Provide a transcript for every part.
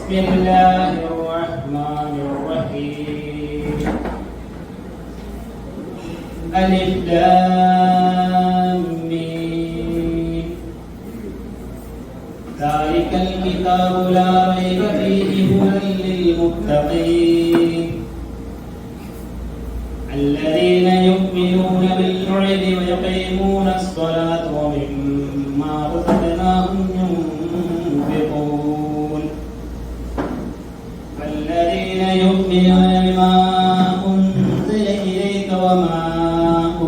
بسم الله الرحمن الرحيم ألف لام ميم ذلك الكتاب لا ريب فيه هدى للمتقين الذين يؤمنون بالغيب ويقيمون الصلاة ومما رزقناهم ينفقون والذين يؤمنون بما أنزل إليك وما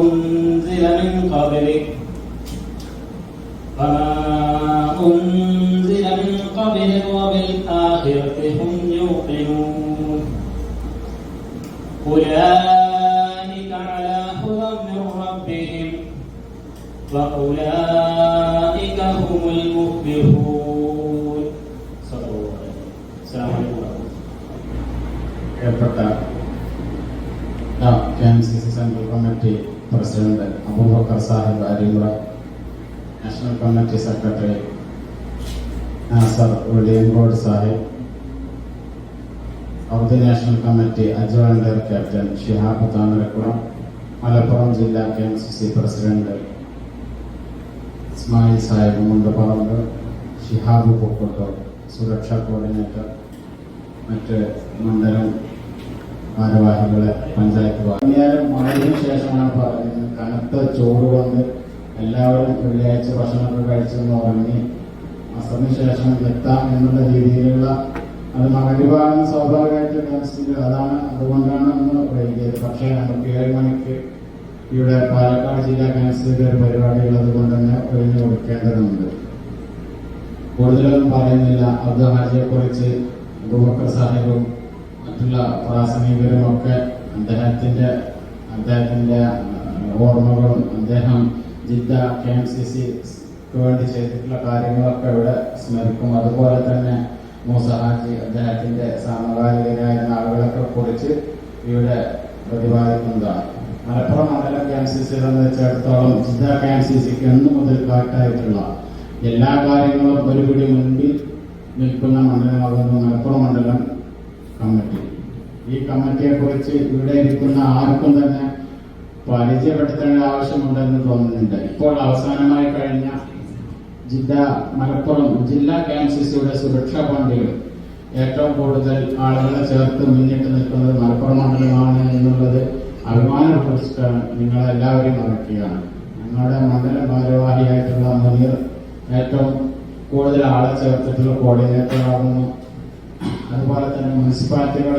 أنزل من قبلك وبالآخرة هم يوقنون أولئك على هدى من ربهم وأولئك هم المفلحون. السلام عليكم. KMCC central committee president Abubakar Sahib Arimura, national committee secretary Nasar Veliyankode Sahib, ഔദ്യ national committee a joint captain Shihab Thamarakulam, Malappuram ജില്ലാ KMCC president Ismail Sahib Mundaparamba, Shihab Pookkottur സുരക്ഷാ coordinator, മറ്റ് മണ്ഡലം ഭാരവാഹികളെ, പഞ്ചായത്ത് മഴയ്ക്ക് ശേഷമാണ് പറയുന്നത്. കനത്ത ചൂട് കൊണ്ട് എല്ലാവരും വെള്ളിയാഴ്ച ഭക്ഷണമൊക്കെ കഴിച്ചെന്ന് ഉറങ്ങി അസറിന് ശേഷം എത്താം എന്നുള്ള രീതിയിലുള്ള അത് മകരഭാഗം സ്വാഭാവികമായിട്ട് അതാണ്, അതുകൊണ്ടാണ് നമ്മൾ വൈകിയത്. പക്ഷേ നമുക്ക് 7 മണിക്ക് ഇവിടെ പാലക്കാട് ജില്ലാ കൗൺസിലിന്റെ ഒരു പരിപാടി ഉള്ളത് കൊണ്ട് തന്നെ ഒഴിഞ്ഞു കൊടുക്കേണ്ടതുണ്ട്. കൂടുതലൊന്നും പറയുന്നില്ല. അബ്ദുൽ ഹാജിയെ കുറിച്ച് അബൂബക്കർ സാഹിബും മറ്റുള്ള പ്രാസംഗികരും ഒക്കെ അദ്ദേഹത്തിന്റെ ഓർമ്മകളും അദ്ദേഹം ജിദ്ദ KMCCക്ക് വേണ്ടി ചെയ്തിട്ടുള്ള കാര്യങ്ങളൊക്കെ ഇവിടെ സ്മരിക്കും. അതുപോലെ തന്നെ മൂസ ഹാജി അദ്ദേഹത്തിന്റെ സമകാലികരായിരുന്ന ആളുകളൊക്കെ കുറിച്ച് ഇവിടെ പ്രതിപാദിക്കുന്നതാണ്. മലപ്പുറം മണ്ഡലം KMCCയെ സംബന്ധിച്ചിടത്തോളം ജിദ്ദ KMCCക്ക് എന്നു മുതൽ കാട്ടായിട്ടുള്ള എല്ലാ കാര്യങ്ങളും ഒരുപിടി മുൻപിൽ നിൽക്കുന്ന മണ്ഡലമാകുന്നു മലപ്പുറം മണ്ഡലം കമ്മിറ്റി. ഈ കമ്മിറ്റിയെ കുറിച്ച് ഇവിടെ ഇരിക്കുന്ന ആർക്കും തന്നെ പരിചയപ്പെടുത്തേണ്ട ആവശ്യമുണ്ടെന്ന് തോന്നുന്നുണ്ട്. ഇപ്പോൾ അവസാനമായി കഴിഞ്ഞ മലപ്പുറം ജില്ലാ KMCCയുടെ സുരക്ഷാ ഫണ്ടിൽ ഏറ്റവും കൂടുതൽ ആളുകളെ ചേർത്ത് മുന്നിട്ട് നിൽക്കുന്നത് മലപ്പുറം മണ്ഡലമാണ് എന്നുള്ളത് അഭിമാനപ്പെടുത്തിയിട്ടാണ് നിങ്ങളെല്ലാവരെയും അറിയിക്കുകയാണ്. ഞങ്ങളുടെ മണ്ഡലം ഭാരവാഹിയായിട്ടുള്ള മുനീർ ഏറ്റവും കൂടുതൽ ആളെ ചേർത്തിട്ടുള്ള കോർഡിനേറ്റർ ആകുന്നു. അതുപോലെ തന്നെ മുനിസിപ്പാലിറ്റികൾ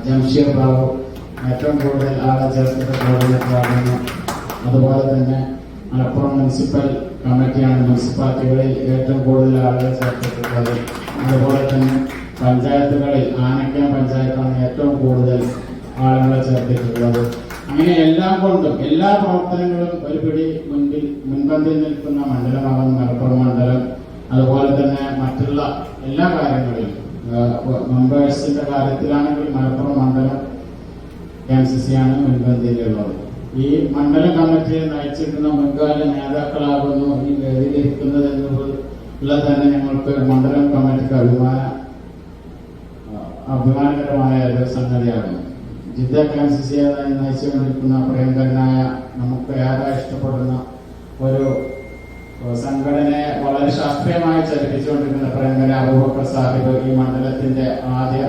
ജംഷീർ ബാബു ഏറ്റവും കൂടുതൽ ആളെ ചേർത്തിട്ട് കോർഡിനേറ്റർ ആകുന്നു. അതുപോലെ തന്നെ മലപ്പുറം മുനിസിപ്പൽ കമ്മിറ്റിയാണ് മുനിസിപ്പാലിറ്റികളിൽ ഏറ്റവും കൂടുതൽ ആളുകളെ ചേർത്തിട്ടുള്ളത്. അതുപോലെ തന്നെ പഞ്ചായത്തുകളിൽ ആനക്കയം പഞ്ചായത്താണ് ഏറ്റവും കൂടുതൽ ആളുകളെ ചേർത്തിട്ടുള്ളത്. അങ്ങനെ എല്ലാം കൊണ്ടും എല്ലാ പ്രവർത്തനങ്ങളും ഒരുപിടി മുൻപന്തിയിൽ നിൽക്കുന്ന മണ്ഡലമാകുന്നു മലപ്പുറം മണ്ഡലം. അതുപോലെ തന്നെ മറ്റുള്ള എല്ലാ കാര്യങ്ങളിലും മെമ്പേഴ്സിന്റെ കാര്യത്തിലാണെങ്കിൽ മലപ്പുറം മണ്ഡലം KMCCയാണ് മുൻപന്തിയിലുള്ളത്. ഈ മണ്ഡലം കമ്മിറ്റിയെ നയിച്ചിരിക്കുന്ന മുൻകാല നേതാക്കളാകുന്നു ഈ വേദിയിലിരിക്കുന്നത് എന്നുള്ള തന്നെ ഞങ്ങൾക്ക് മണ്ഡലം കമ്മിറ്റിക്ക് അഭിമാനകരമായ ഒരു സംഗതിയാകുന്നു. ജിദ്ദ KMCCയെ നയിച്ചുകൊണ്ടിരിക്കുന്ന പ്രിയങ്കരനായ നമുക്ക് ഏറെ ഇഷ്ടപ്പെടുന്ന ഒരു സംഘടനയെ വളരെ ശാസ്ത്രീയമായി ചലിപ്പിച്ചുകൊണ്ടിരിക്കുന്ന പ്രിയങ്കര അബൂബക്കർ സാഹിബ് ഈ മണ്ഡലത്തിന്റെ ആദ്യ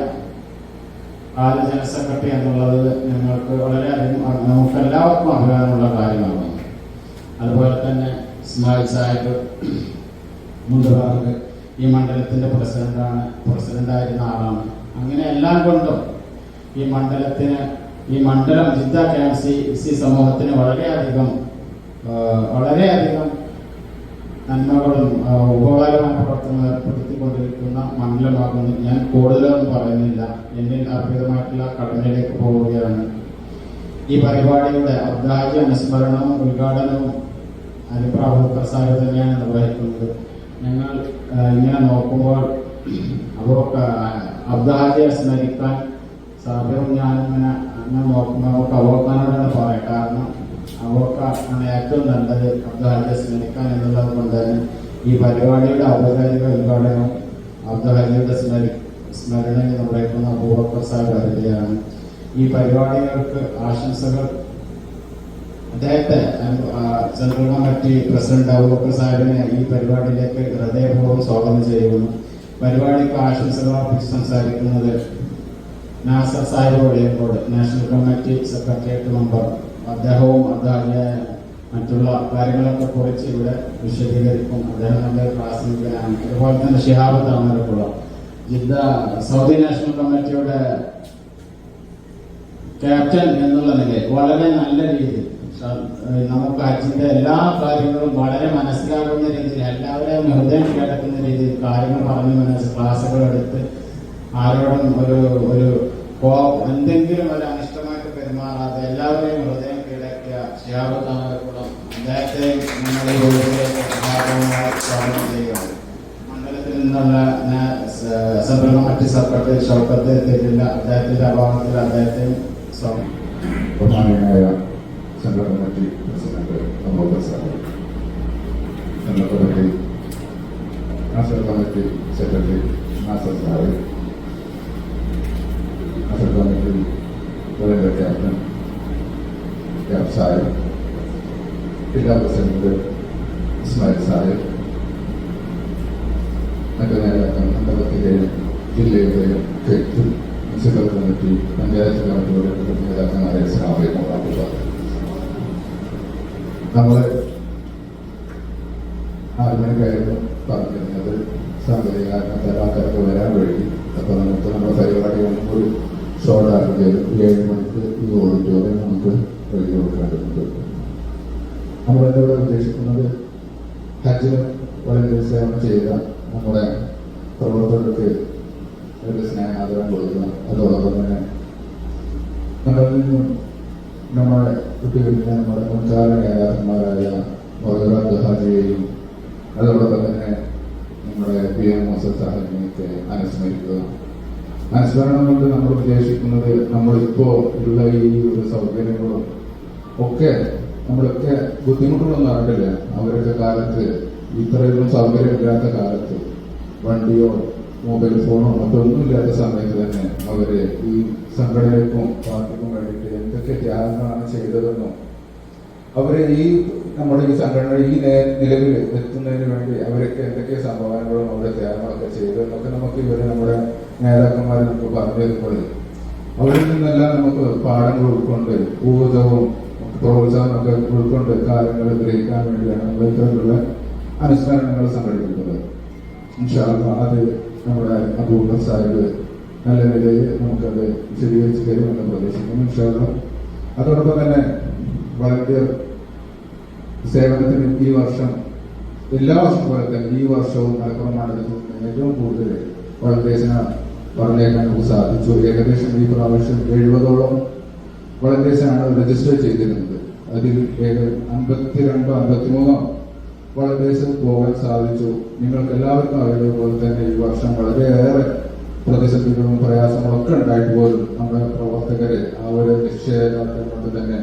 ജനറൽ സെക്രട്ടറി എന്നുള്ളത് ഞങ്ങൾക്ക് വളരെയധികം നമുക്ക് എല്ലാവർക്കും അഭിമാനമുള്ള കാര്യമാകുന്നു. അതുപോലെ തന്നെ ഇസ്മായിൽ സാഹിബ് മുണ്ടപ്പാറമ്പ് ഈ മണ്ഡലത്തിന്റെ പ്രസിഡന്റായിരുന്ന ആളാണ്. അങ്ങനെ എല്ലാം കൊണ്ടും ഈ മണ്ഡലം ജിദ്ദ KMCC സമൂഹത്തിന് വളരെയധികം നന്മകളും ഉപകാരമായ പ്രവർത്തനങ്ങൾ ഏർപ്പെടുത്തിക്കൊണ്ടിരിക്കുന്ന മണ്ഡലമാകുന്നു. ഞാൻ കൂടുതലൊന്നും പറയുന്നില്ല. എന്നിൽ അർപ്പിതമായിട്ടുള്ള കടമയിലേക്ക് പോവുകയാണ്. ഈ പരിപാടിയുടെ ഔദ്യോഗിക അനുസ്മരണവും ഉദ്ഘാടനവും അബൂബക്കർ സാഹിബ് തന്നെയാണ് നിർവഹിക്കുന്നത്. ഞങ്ങൾ ഇങ്ങനെ നോക്കുമ്പോൾ അബ്ദുഹാജിയെ സ്മരിക്കാൻ സാഹിബും ഞാനിങ്ങനെ നോക്കുമ്പോൾ നമുക്ക് അബൂബക്കറിനോടാണ് പറയാം. കാരണം അബൂബക്കറാണ് ഏറ്റവും നല്ലത് അബ്ദുഹാജിയെ സ്മരിക്കാൻ എന്നുള്ളത് കൊണ്ട് തന്നെ ഈ പരിപാടിയുടെ ഔപചാരിക ഉദ്ഘാടനവും അബ്ദുഹാജിയുടെ സ്മരണയിൽ നമ്മുടെ അബൂബക്കർ സാഹിബ് വരികയാണ്. ഈ പരിപാടികൾക്ക് ആശംസകൾ അദ്ദേഹത്തെ സെൻട്രൽ കമ്മിറ്റി പ്രസിഡന്റ് അബൂബക്കർ സാഹിബിനെ ഈ പരിപാടിയിലേക്ക് ഹൃദയപൂർവ്വം സ്വാഗതം ചെയ്യുന്നു. പരിപാടിക്ക് ആശംസകൾ അർപ്പിച്ച് സംസാരിക്കുന്നത് Nasar Sahib Oliyankode, national committee secretariat member. അദ്ദേഹവും അദ്ദേഹത്തിന്റെ മറ്റുള്ള കാര്യങ്ങളൊക്കെ കുറിച്ച് ഇവിടെ വിശദീകരിക്കും. അദ്ദേഹം നമ്മുടെ പ്രാസംഗികനാണ്. അതുപോലെ തന്നെ Shihab Thamarakkulam, Jeddah Saudi national കമ്മിറ്റിയുടെ ക്യാപ്റ്റൻ എന്നുള്ള നിലയിൽ വളരെ നല്ല രീതിയിൽ നമുക്ക് ഹജ്ജിന്റെ എല്ലാ കാര്യങ്ങളും വളരെ മനസ്സിലാകുന്ന രീതിയിൽ, എല്ലാവരെയും ഹൃദയം കിടക്കുന്ന രീതിയിൽ കാര്യങ്ങൾ പറഞ്ഞു ക്ലാസുകൾ എടുത്ത് ആരോടും ഒരു എന്തെങ്കിലും ഒരു അനിഷ്ടമായിട്ട് പെരുമാറാതെ എല്ലാവരെയും ഹൃദയം കീഴടക്കിയ ഷിഹാബ് താമരക്കുളം അദ്ദേഹത്തെയും നമ്മുടെ യോഗത്തിലേക്ക് ഭാഗമായി സ്വാഗതം ചെയ്യുകയാണ്. മണ്ഡലത്തിൽ നിന്നുള്ള സെൻട്രൽ കമ്മിറ്റി സെക്രട്ടറി ഷൗക്കത്ത് എത്തിയിട്ടില്ല. അദ്ദേഹത്തിന്റെ അഭാവത്തിൽ അദ്ദേഹത്തെയും സ്വാഗതം. ബഹുമാനീയനായ central committee president Abubakar Sahib, central committee national committee secretary Nasar Sahib, national committee ജില്ലാ ക്യാപ്റ്റൻ യാബ് സാഹിബ്, ജില്ലാ പ്രസിഡന്റ് ഇസ്മായിൽ സാഹിബ്, മറ്റു നേതാക്കൾ മണ്ഡലത്തിലെയും ജില്ലയുടെയും മുനിസിപ്പൽ കമ്മിറ്റി, പഞ്ചായത്ത് കമ്മിറ്റിയുടെ നേതാക്കന്മാരെ സ്വാഗതം. നമ്മൾ 6 മണിക്കായിരുന്നു പറഞ്ഞിരുന്നത്. സാങ്കേതിക കാരണത്താൽ വരാൻ വഴി. അപ്പോൾ നമുക്ക് നമ്മുടെ പരിപാടി ഒരു ഷോർട്ടാക്കുകയും 7 മണിക്ക് ഈ ഓഡിറ്റോറിയം നമുക്ക് എഴുതി കൊടുക്കേണ്ടതുണ്ട്. നമ്മളെന്താ ഉദ്ദേശിക്കുന്നത്, ഹജ്ജിന് വളരെ സേവനം ചെയ്ത നമ്മുടെ പ്രവർത്തകർക്ക് ഒരു സ്നേഹാദരം കൊടുക്കുക. അതോടൊപ്പം തന്നെ നമ്മളിൽ നിന്നും നമ്മുടെ കുട്ടികളിലെ നമ്മുടെ മുൻകാല നേതാക്കന്മാരായ ഹാജിയെയും അതോടൊപ്പം തന്നെ നമ്മുടെ PM മൂസ സാഹിബിനെയൊക്കെ അനുസ്മരിക്കുക. അനുസ്മരണം കൊണ്ട് നമ്മൾ ഉദ്ദേശിക്കുന്നത് നമ്മളിപ്പോൾ ഉള്ള ഈ ഒരു സൗകര്യങ്ങളും ഒക്കെ നമ്മളൊക്കെ ബുദ്ധിമുട്ടുകളൊന്നും അറിയില്ല. അവരുടെ കാലത്ത് ഇത്രയൊന്നും സൗകര്യമില്ലാത്ത കാലത്ത് വണ്ടിയോ മൊബൈൽ ഫോണോ മറ്റൊന്നും ഇല്ലാത്ത സമയത്ത് തന്നെ അവര് ഈ സംഘടനയ്ക്കും പാർട്ടിക്കും വേണ്ടിയിട്ട് എന്തൊക്കെ ത്യാഗങ്ങളാണ് ചെയ്തതെന്നും അവര് ഈ നമ്മുടെ ഈ സംഘടന ഈ നിലവിൽ എത്തുന്നതിന് വേണ്ടി അവരൊക്കെ എന്തൊക്കെ സംഭാവനകളും അവരുടെ ത്യാഗങ്ങളൊക്കെ ചെയ്തതെന്നൊക്കെ നമുക്ക് ഇവര് നമ്മുടെ നേതാക്കന്മാർ നമുക്ക് പറഞ്ഞു തരുമ്പോൾ അവരിൽ നിന്നെല്ലാം നമുക്ക് പാഠങ്ങൾ ഉൾക്കൊണ്ട് ഊർജവും പ്രോത്സാഹനമൊക്കെ ഉൾക്കൊണ്ട് കാര്യങ്ങൾ ഗ്രഹിക്കാൻ വേണ്ടിയാണ് നമ്മൾ ഇത്തരത്തിലുള്ള അനുസ്മരണങ്ങൾ സംഘടിപ്പിക്കുന്നത്. ഇൻഷാ അല്ലാഹ് അത് നമ്മുടെ അബൂബക്കർ സാഹിബ് നല്ല നിലയിൽ നമുക്കത് വിശദീകരിച്ച് തരുമെന്ന് പ്രതീക്ഷിക്കുന്നു. ഇൻഷാ അല്ലാഹ് അതോടൊപ്പം തന്നെ വളണ്ടിയർ സേവനത്തിന് ഈ വർഷം എല്ലാ വർഷം പോലെ തന്നെ ഈ വർഷവും മലപ്പുറം മണ്ഡലത്തിൽ ഏറ്റവും കൂടുതൽ വളണ്ടിയേഴ്സിനെ പറഞ്ഞേക്കാൻ നമുക്ക് സാധിച്ചു. ഏകദേശം ഈ പ്രാവശ്യം 70ഓളം വളണ്ടിയേഴ്സാണ് രജിസ്റ്റർ ചെയ്തിരുന്നത്. അതിൽ 52-53 വളണ്ടിയേഴ്സ് പോകാൻ സാധിച്ചു. നിങ്ങൾക്ക് എല്ലാവർക്കും അറിയുന്നതുപോലെ തന്നെ ഈ വർഷം വളരെയേറെ പ്രതിസന്ധികളും പ്രയാസങ്ങളൊക്കെ ഉണ്ടായിട്ട് പോലും നമ്മുടെ പ്രവർത്തകര് ആ ഒരു നിശ്ചയദാർഢ്യം കൊണ്ട് തന്നെ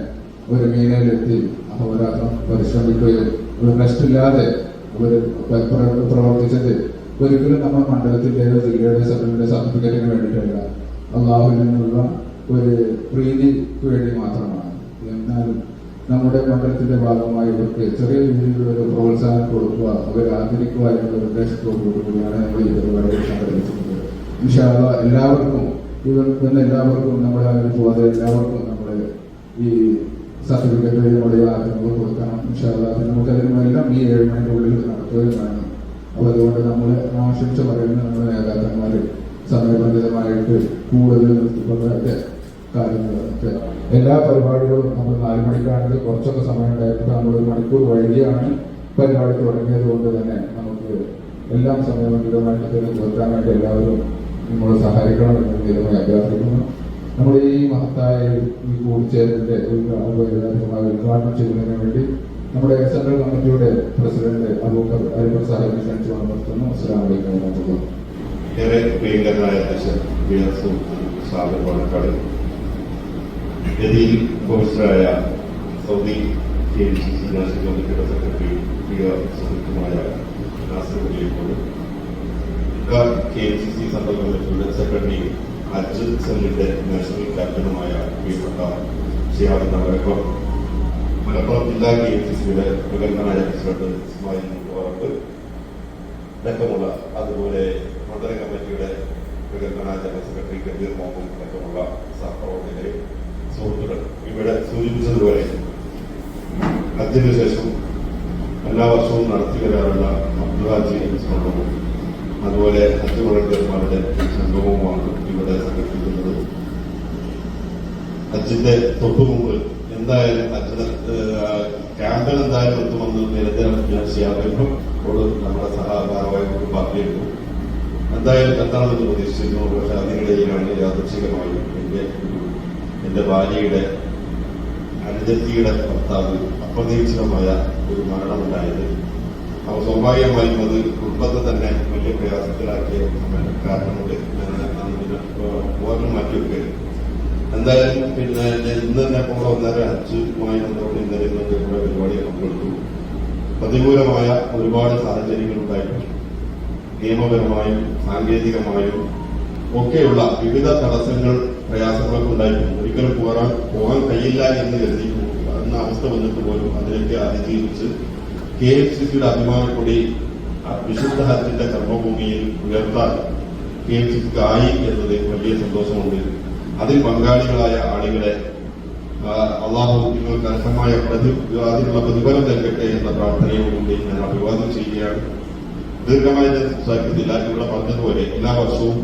ഒരു മീനയിലെത്തി അഹോരാത്രം പരിശ്രമിക്കുകയും ഒരു നഷ്ടമില്ലാതെ അവർ പ്രവർത്തിച്ചത് ഒരിക്കലും നമ്മുടെ മണ്ഡലത്തിന്റെയോ ജില്ലയുടെ സഭയുടെ സർട്ടിഫിക്കറ്റിന് വേണ്ടിയിട്ടല്ല, അള്ളാഹുവിൽ നിന്നുള്ള ഒരു പ്രീതിക്ക് വേണ്ടി മാത്രമാണ്. എന്നാലും നമ്മുടെ മണ്ഡലത്തിന്റെ ഭാഗമായി ഇവർക്ക് ചെറിയ രീതിയിലുള്ള ഒരു പ്രോത്സാഹനം കൊടുക്കുക, അവരെ ആദരിക്കുക എന്നുള്ള ഉദ്ദേശത്തോടുകൂടിയാണ് നമ്മൾ ഈ പരിപാടികൾ സംഘടിപ്പിച്ചിട്ടുള്ളത്. ഇൻഷാ അല്ലാഹ് എല്ലാവർക്കും ഇവർക്ക് എല്ലാവർക്കും നമ്മുടെ പോകാതെ എല്ലാവർക്കും നമ്മുടെ ഈ സർട്ടിഫിക്കറ്റ് നമ്മുടെ ആഗ്രഹങ്ങൾ കൊടുക്കണം. ഇൻഷാ അല്ലാഹ് നമുക്കതിനുമെല്ലാം ഈ 7 മണിക്കുള്ളിൽ നടത്തുകയും വേണം. അപ്പോൾ അതുകൊണ്ട് നമ്മൾ ആശംസ പറയുന്ന നമ്മുടെ നേതാക്കന്മാർ സമയബന്ധിതമായിട്ട് കൂടുതൽ നിർത്തിക്കൊണ്ടൊക്കെ കാര്യങ്ങളൊക്കെ എല്ലാ പരിപാടികളും നമ്മൾ 4 മണിക്കാണെങ്കിൽ കുറച്ചൊക്കെ സമയം ഉണ്ടായിട്ട് നമ്മൾ 1 മണിക്കൂർ വൈകിയാണ് പരിപാടി തുടങ്ങിയത് കൊണ്ട് തന്നെ നമുക്ക് എല്ലാം സമയബന്ധിതമായിട്ട് തീർക്കാൻ വേണ്ടി എല്ലാവരും നമ്മൾ സഹായിക്കണം എന്ന് നിരമായി അഭ്യർത്ഥിക്കുന്നു. നമ്മുടെ ഈ മഹത്തായ ഈ കൂടിച്ചേരലിന്റെ ഉദ്ഘാടനം ചെയ്യുന്നതിന് വേണ്ടി നമ്മുടെ സെൻട്രൽ കമ്മിറ്റിയുടെ പ്രസിഡന്റ് അബൂബക്കർ സാഹിബ് ക്ഷണിച്ചു നിർത്തുന്നു. അസ്സലാമു അലൈക്കും വറഹ്മത്തുള്ളാഹി. ഏറെ പ്രിയങ്കരനായ സാഹിബ് പാലക്കാട്, ഗതിയിൽ പ്രൊഫസറായ സൗദി നാഷണൽ കമ്മിറ്റിയുടെ സെക്രട്ടറി പ്രിയ സുഹൃത്തുമായ നാസർ ഉള്ളിയക്കോട്, KMCC സെൻട്രൽ കമ്മിറ്റിയുടെ സെക്രട്ടറി, ഹജ്ജ് സെല്ലിന്റെ നാഷണൽ ക്യാപ്റ്റനുമായ പ്രിയപ്പെട്ട ഷിഹാബ് തങ്ങൾ, മലപ്പുറം ജില്ലാ KMCCയുടെ പ്രഗത്ഭനായ പ്രസിഡന്റ് ഇസ്മായിൽ ഓറപ്പ് അടക്കമുള്ള, അതുപോലെ മണ്ഡല കമ്മിറ്റിയുടെ പ്രഗത്ഭനായ ജനറൽ സെക്രട്ടറി കബീർ മോഹൻ അടക്കമുള്ള സഹപ്രവർത്തകരെ, സുഹൃത്തുക്കൾ, ഇവിടെ സൂചിപ്പിച്ചതുപോലെ ഹജ്ജിന് ശേഷം എല്ലാ വർഷവും നടത്തി വരാറുള്ള അബ്ദുൽ സംഭവവും അതുപോലെ ഹജ്ജ് വളണ്ടിയർമാരുടെ സംഭവവുമാണ് ഇവിടെ സംഘടിപ്പിക്കുന്നത്. ഹജ്ജിന്റെ തൊട്ടുമുമ്പ് എന്തായാലും ഹജ്ജ് ക്യാമ്പിൽ എന്തായാലും എത്തുമെന്ന് നിരന്തരം ഞാൻ ഷിയാബിനോട് നമ്മുടെ സഹഭാരവാഹികളോട് പറഞ്ഞിരുന്നു. എന്തായാലും എന്താണെന്ന് പ്രതീക്ഷിച്ചിരുന്നു. പക്ഷെ അതിനിടയിലാണ് യാദൃച്ഛികമായി എന്റെ ഭാര്യയുടെ അനുജത്തിയുടെ ഭർത്താവ് അപ്രതീക്ഷിതമായ ഒരു മരണമുണ്ടായത്. അപ്പോൾ സ്വാഭാവികമായും അത് കുടുംബത്തെ തന്നെ വലിയ പ്രയാസത്തിലാക്കിയ കാരണമുണ്ട്. ഓർമ്മ മാറ്റിവെക്കരുത്. എന്തായാലും പിന്നെ ഇന്ന് തന്നെ കൂടെ വന്നേരം ഹജ്ജുമായി ബന്ധപ്പെട്ട് ഇന്നലെ കൂടെ പരിപാടിയെ പങ്കെടുത്തു. പ്രതികൂലമായ ഒരുപാട് സാഹചര്യങ്ങൾ ഉണ്ടായിട്ടുണ്ട്. നിയമപരമായും സാങ്കേതികമായും ഒക്കെയുള്ള വിവിധ തടസ്സങ്ങൾ, പ്രയാസങ്ങളൊക്കെ ഉണ്ടായിട്ടുണ്ട്. ഒരിക്കലും പോകാൻ കഴിയില്ല എന്ന് കരുതി എന്ന അവസ്ഥ വന്നിട്ട് പോലും അതിലേക്ക് അതിജീവിച്ച് KMCCയുടെ അഭിമാനക്കൊടി വിശുദ്ധ ഹജ്ജിന്റെ കർമ്മഭൂമിയിൽ ഉയർത്താൻ KMCCക്ക് ആയി എന്നത് വലിയ സന്തോഷമുണ്ട്. അതിൽ പങ്കാളികളായ ആളുകളെ അള്ളാഹു നിങ്ങൾക്ക് അർഹമായ അതിനുള്ള പ്രതിഫലം നൽകട്ടെ എന്ന പ്രാർത്ഥനയോടുകൂടി ഞാൻ അഭിവാദം ചെയ്യുകയാണ്. ദീർഘമായി ഞാൻ സംസാരിക്കുന്നില്ല. ഇവിടെ പറഞ്ഞതുപോലെ എല്ലാ വർഷവും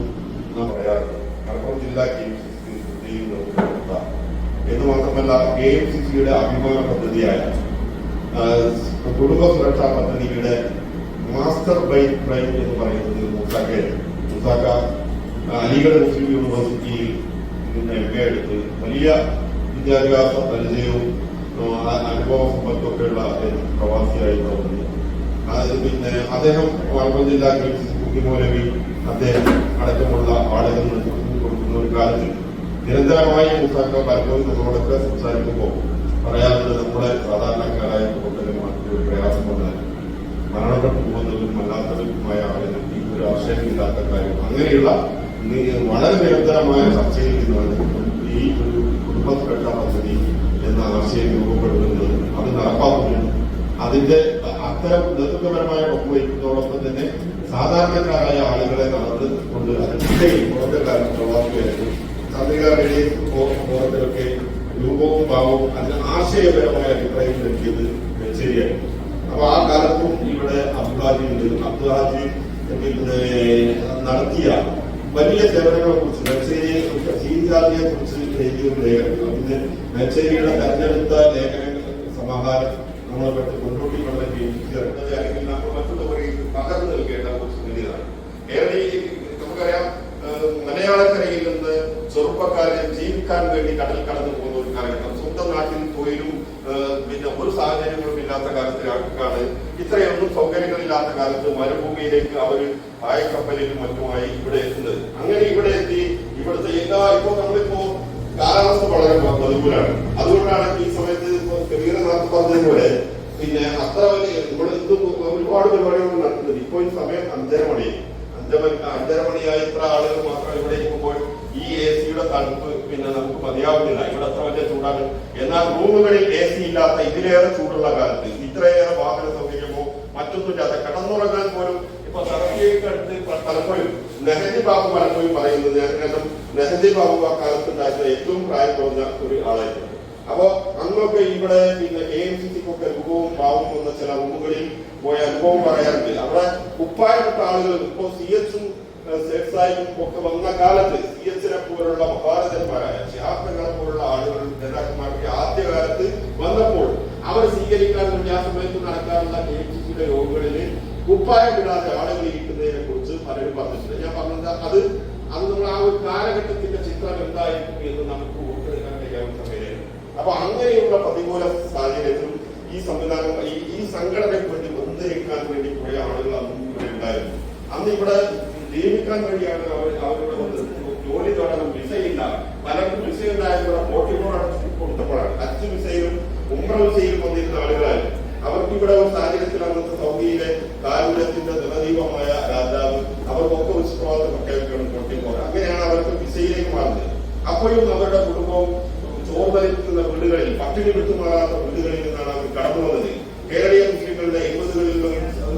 നാം പറയാറുണ്ട് മലപ്പുറം ജില്ലാ KMCC എന്ന് മാത്രമല്ല KMCCയുടെ അഭിമാന പദ്ധതിയായ കുടുംബ സുരക്ഷാ പദ്ധതിയുടെ മാസ്റ്റർ ബ്രെയിൻ എന്ന് പറയുന്നത് മുസാക്ക അലിഗഡ് മുസ്ലിം യൂണിവേഴ്സിറ്റിയിൽ നിന്ന് MA എടുത്ത് വലിയ വിദ്യാഭ്യാസ പരിചയവും അനുഭവ സമ്പത്തൊക്കെയുള്ള പ്രവാസിയായി തോന്നി. പിന്നെ അദ്ദേഹം മലപ്പുറം ജില്ലാ KMCC മൗലവി അദ്ദേഹം അടക്കമുള്ള ആളുകൾ കൊടുക്കുന്ന ഒരു കാലത്ത് നിരന്തരമായി മുസാക്ക പലപ്പോഴും നമ്മളോടൊക്കെ സംസാരിക്കുമ്പോൾ പറയാറുണ്ട്, നമ്മുടെ സാധാരണക്കാരായ കുടുംബങ്ങൾക്ക് ഒരു പ്രയാസം വന്നാൽ മരണപ്പെട്ടു പോകുന്നവരും അല്ലാത്തവരുമായ ആളുകൾക്ക് ഒരു ആശയമില്ലാത്ത കാര്യം അങ്ങനെയുള്ള വളരെ നിരന്തരമായ ചർച്ചയിൽ നിന്നാണ് ഈ ഒരു കുടുംബ സുരക്ഷാ പദ്ധതി എന്ന ആശയം രൂപപ്പെടുന്നത്. അത് നടപ്പാക്കുന്നത് അതിന്റെ അത്തരം നേതൃത്വപരമായ പങ്കുവയ്ക്കുന്നതോടൊപ്പം തന്നെ സാധാരണക്കാരായ ആളുകളെ നടന്നുകൊണ്ട് അതിന്റെ പുറത്തെ കാലത്ത് പ്രവാസികൾക്ക് ചന്ദ്രികാരുടെയും ഫോറത്തിലൊക്കെ രൂപവും ഭാവവും അതിന് ആശയപരമായ അഭിപ്രായം നൽകിയത് ശരിയാണ്. അപ്പൊ ആ കാലത്തും ഇവിടെ അബ്ദുഹാജി നടത്തിയ വലിയ സേവനങ്ങളെ കുറിച്ച് മെച്ചേരിയെ കുറിച്ച് എഴുതിയ ലേഖനം, അതിന് മെച്ചേരിയുടെ തെരഞ്ഞെടുത്ത ലേഖനങ്ങൾ സമാഹാരം നമ്മളെ പറ്റി മുന്നോട്ടി കൊണ്ടുവരുന്നത് അല്ലെങ്കിൽ നമ്മൾ മറ്റുള്ളവർക്ക് പകർന്നു നൽകേണ്ട കുറച്ച് വലിയതാണ്. ഏറെ നമുക്കറിയാം, മലയാളക്കരയിൽ നിന്ന് ചെറുപ്പക്കാരെ ജീവിക്കാൻ വേണ്ടി കടൽ കടന്നു പോകുന്ന ഒരു കാലഘട്ടം. സ്വന്തം നാട്ടിൽ തൊഴിലും പിന്നെ ഒരു സാഹചര്യങ്ങളും ഇല്ലാത്ത കാലത്തിലാണ് ഇത്രയൊന്നും സൗകര്യങ്ങളില്ലാത്ത കാലത്ത് മരുഭൂമിയിലേക്ക് അവർ പായക്കപ്പലിലും മറ്റുമായി ഇവിടെ എത്തുന്നത്. അങ്ങനെ ഇവിടെ എത്തി ഇവിടുത്തെ ഇപ്പോ നമ്മളിപ്പോ കാലാവസ്ഥ വളരെ പ്രതികൂലമാണ്. അതുകൊണ്ടാണ് ഈ സമയത്ത് കബീരനാഥ് പറഞ്ഞതുപോലെ പിന്നെ അത്ര വലിയ ഇവിടെ ഒരുപാട് പരിപാടികൾ നടത്തുന്നത്. ഇപ്പോൾ ഈ സമയം 5:30 മണിയായി ഇത്ര ആളുകൾ മാത്രം ഇവിടെ ഇരിക്കുമ്പോൾ ഈ AC-യുടെ തണുപ്പ് പിന്നെ നമുക്ക് മതിയാവുന്നില്ല. ഇവിടെ അത്ര വലിയ ചൂടാണ്. എന്നാൽ റൂമുകളിൽ AC ഇല്ലാത്ത ഇതിലേറെ ചൂടുള്ള കാലത്ത് ഇത്രയേറെ വാഹന സൗകര്യമോ മറ്റൊന്നുമില്ലാത്ത കിടന്നുറങ്ങാൻ പോലും ഇപ്പൊ സർവീയൊക്കെ അടുത്ത് പലപ്പോഴും നെഹദി ബാബു പലപ്പോഴും പറയുന്നത്, കാരണം നെഹദി ബാബു ആ കാലത്തുണ്ടായിരുന്ന ഏറ്റവും പ്രായം കുറഞ്ഞ ഒരു ആളായിരുന്നു. അപ്പോ അന്നൊക്കെ ഇവിടെ പിന്നെ KMCCക്കൊക്കെ രൂപവും ഭാവവും വന്ന ചില റൂമുകളിൽ പോയ അനുഭവം പറയാറുണ്ട്. അവിടെ കുപ്പായപ്പെട്ട ആളുകൾ ഇപ്പോ CH-ഉം സെക്സായും ഒക്കെ വന്ന കാലത്ത് CH-നെ പോലുള്ള മഹാരഥന്മാരായ ശിഹാബിനെ പോലുള്ള ആളുകൾ നേതാക്കന്മാർക്ക് ആദ്യകാലത്ത് വന്നപ്പോൾ അവർ സ്വീകരിക്കാൻ വേണ്ടി ആ സമയത്ത് നടക്കാറുള്ള KMCCയുടെ യോഗങ്ങളിൽ കുപ്പായമിടാതെ ആളുകൾ ഇരിക്കുന്നതിനെ കുറിച്ച് പലരും പറഞ്ഞിട്ടുണ്ട്. ഞാൻ പറഞ്ഞത് അത് നമ്മൾ ആ ഒരു കാലഘട്ടത്തിന്റെ ചിത്രം എന്തായിരിക്കും എന്ന് നമുക്ക് ഓർത്തെടുക്കാൻ കഴിയാവുന്ന സമയമായിരുന്നു. അപ്പൊ അങ്ങനെയുള്ള പ്രതികൂല സാഹചര്യത്തിലും ഈ സംവിധാനം ഈ സംഘടനയ്ക്ക് വേണ്ടി ഒന്നിരിക്കാൻ വേണ്ടി കുറെ ആളുകൾ അന്നും ഇവിടെ ഉണ്ടായിരുന്നു. അന്ന് ഇവിടെ ജീവിക്കാൻ വേണ്ടിയാണ് അവരുടെ ജോലി തുടങ്ങാൻ വിസയില്ല. പലർക്കും വിസ ഉണ്ടായപ്പോൾ മോട്ടിവോട് അടച്ചു കൊടുത്തപ്പോഴാണ് ഹജ്ജ് വിസയിലും ഉംറ വിസയിലും വന്നിരുന്ന ആളുകളായിരുന്നു. അവർക്ക് ഇവിടെ ഒരു സാഹചര്യത്തിൽ അന്നത്തെ സൗദിയിലെ കാരുണ്യത്തിന്റെ നിറദീപമായ രാജാവ് അവർക്കൊക്കെ ഉത്തരവാദിത്വം പ്രഖ്യാപിക്കണം, കൊണ്ടിപ്പോകും. അങ്ങനെയാണ് അവർക്ക് വിസയിലേക്ക് മാറുന്നത്. അപ്പോഴും അവരുടെ കുടുംബവും ചോർന്നലിക്കുന്ന വീടുകളിൽ, പട്ടിണി വിട്ടുമാറാത്ത വീടുകളിൽ നിന്നാണ് അവർ കടന്നു വന്നത്. കേരളീയ മുസ്ലിങ്ങളുടെ 80കളിലും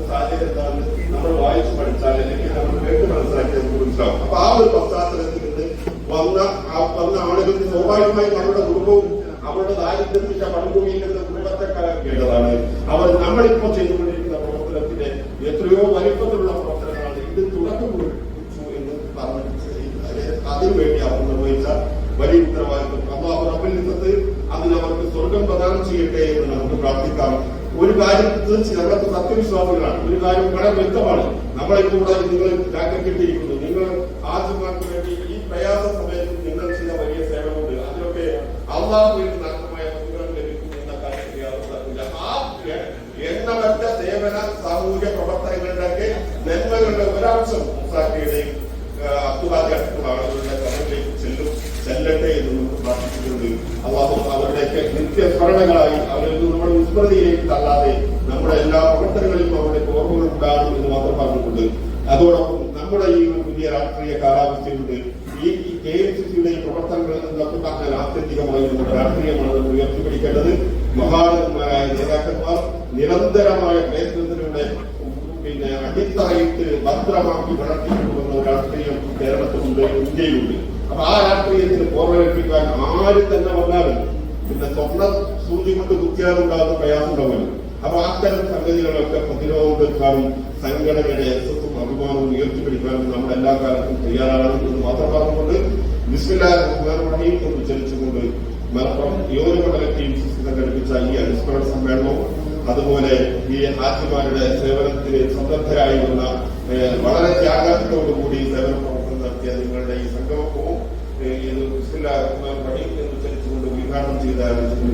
സാഹചര്യം എന്താണെന്ന് നമ്മൾ വായിച്ചു പഠിച്ചാൽ അല്ലെങ്കിൽ നമ്മൾ കേട്ട് മനസ്സിലാക്കി നമുക്ക് മനസ്സിലാവും. അപ്പൊ ആ ഒരു പശ്ചാത്തലത്തിൽ നിന്ന് വന്ന ആളുകൾക്ക് സ്വാഭാവികമായും അവരുടെ കുടുംബവും അവരുടെ ദാരിദ്ര്യത്തിന്റെ പടുഭൂമിയിൽ നിന്ന് കുടുംബത്തെ കലർത്തേണ്ടതാണ്. അവർ നമ്മളിപ്പോ ചെയ്തുകൊണ്ടിരിക്കുന്ന പ്രവർത്തനത്തിന്റെ എത്രയോ വലിപ്പത്തിലുള്ള പ്രവർത്തനങ്ങളാണ്. ഇത് തുടക്കം കുറിച്ചു എന്ന് പറഞ്ഞിട്ട് അതിനുവേണ്ടി അവർ നിർവഹിച്ച വലിയ ഉത്തരവാദിത്വം അല്ലാഹു റബ്ബിൽ നിന്നത് അതിനവർക്ക് സ്വർഗം പ്രദാനം ചെയ്യട്ടെ എന്ന് നമുക്ക് പ്രാർത്ഥിക്കാം. ഒരു കാര്യം തീർച്ചയായും നമ്മളൊക്കെ സത്യവിശ്വാസികളാണ്. ഒരു കാര്യം വളരെ വ്യക്തമാണ്. നമ്മളിവിടെ നിങ്ങൾ ജാഗ്രതയിട്ടിരിക്കുന്നു. നിങ്ങൾ ആദ്യമാർക്ക് വേണ്ടി ഈ പ്രയാസ സമയത്ത് നിങ്ങൾ ചെയ്ത വലിയ സേവനമുണ്ട്. അതിലൊക്കെ അള്ളാഹുവിന് നാശമായ പ്രതിഫലം ലഭിക്കുന്നു എന്ന കാര്യത്തിൽ യാതൊരു ആ എണ്ണമറ്റ സേവന സാമൂഹ്യ പ്രവർത്തനങ്ങളുടെയൊക്കെ നന്മകളുടെ ഒരംശം മുസാഫിയുടെയും അബ്ദുൽ ആളുകളുടെ കഥകളിലേക്ക് ചെല്ലട്ടെ എന്ന് നമുക്ക് പ്രാർത്ഥിച്ചിട്ടുണ്ട്. അള്ളാഹു അവരുടെയൊക്കെ നിത്യസ്മരണകളായി അവരിൽ നമ്മുടെ വിസ്മൃതിയിലേക്ക് തള്ളാതെ നമ്മുടെ എല്ലാ പ്രവർത്തനങ്ങളിലും അവരുടെ ഓർമ്മകൾ ഉണ്ടാകും എന്ന് മാത്രം പറഞ്ഞിട്ടുണ്ട്. അതോടൊപ്പം നമ്മുടെ ഈ പുതിയ രാഷ്ട്രീയ കാലാവസ്ഥയുണ്ട്. ഈ KMCC-യുടെ പ്രവർത്തനങ്ങൾ എന്നൊക്കെ പറഞ്ഞാൽ ആത്യന്തികമായി നമ്മുടെ രാഷ്ട്രീയമാണ് നമ്മൾ ഉയർത്തിപ്പിടിക്കേണ്ടത്. മഹാനന്മാരായ നേതാക്കന്മാർ നിരന്തരമായ പ്രയത്നത്തിലൂടെ അടിത്തറയിട്ട് ഭദ്രമാക്കി വളർത്തിക്കൊണ്ടുവന്ന രാഷ്ട്രീയം കേരളത്തിലുണ്ട്, ഇന്ത്യയിലുണ്ട്. അപ്പൊ ആ രാഷ്ട്രീയത്തിന് പോർവെൽപ്പിക്കാൻ ആര് തന്നെ വന്നാലും പിന്നെ സ്വർണ്ണ സൂചി കൊണ്ട് കുത്തിയാലുണ്ടാകുന്ന പ്രയാസം ഉണ്ടാവുമല്ലോ. അപ്പൊ അത്തരം സംഗതികളൊക്കെ പ്രതിരോധിക്കാനും സംഘടനയുടെ യശസ്സും അഭിമാനവും ഉയർത്തിപ്പിടിക്കാനും നമ്മൾ എല്ലാ കാലത്തും തയ്യാറാകണം എന്ന് മാത്രം പറഞ്ഞുകൊണ്ട് ബിസ്മില്ലാഹിർ റഹ്മാനിർ റഹീം എന്ന് ഉച്ചരിച്ചുകൊണ്ട് മലപ്പുറം നിയോജകമണ്ഡല KMCC സംഘടിപ്പിച്ച ഈ അനുസ്മരണ സമ്മേളനവും അതുപോലെ ഈ ഹാജിമാരുടെ സേവനത്തിന് സന്നദ്ധരായി വന്ന വളരെ ത്യാഗത്തോടുകൂടി സേവന പ്രവർത്തനം നടത്തിയ നിങ്ങളുടെ ഈ സംഗമവും ഇത് ബിസ്മില്ലാഹിർ റഹ്മാനിർ റഹീം എന്ന് ഉച്ചരിച്ചുകൊണ്ട് ഉദ്ഘാടനം ചെയ്ത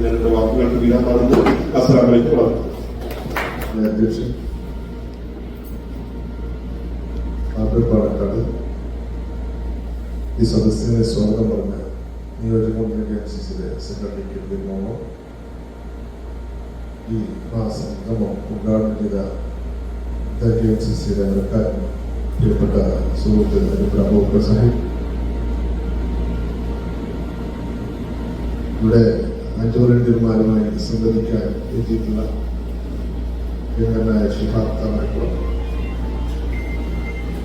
രണ്ട് വാക്കുകൾക്ക് വിരാമം പറഞ്ഞു. അസ്സലാമു അലൈക്കും. അധ്യക്ഷൻ പാലക്കാട് ഈ സദസ്സിനെ സ്വാഗതം പറഞ്ഞ നിയോജകമണ്ഡലം KMCC-യുടെ സെക്രട്ടറി മോമോ, ഈ സംഗമം ഉദ്ഘാടനം ചെയ്ത KMCC-യുടെ അമരക്കാരൻ പ്രിയപ്പെട്ട സുഹൃത്ത് അബൂബക്കർ സാഹിബ്, ഇവിടെ മറ്റൊരുമാരുമായി സംവദിക്കാൻ എത്തിയിട്ടുള്ള ഷിഹാബ് താമരക്കുളം,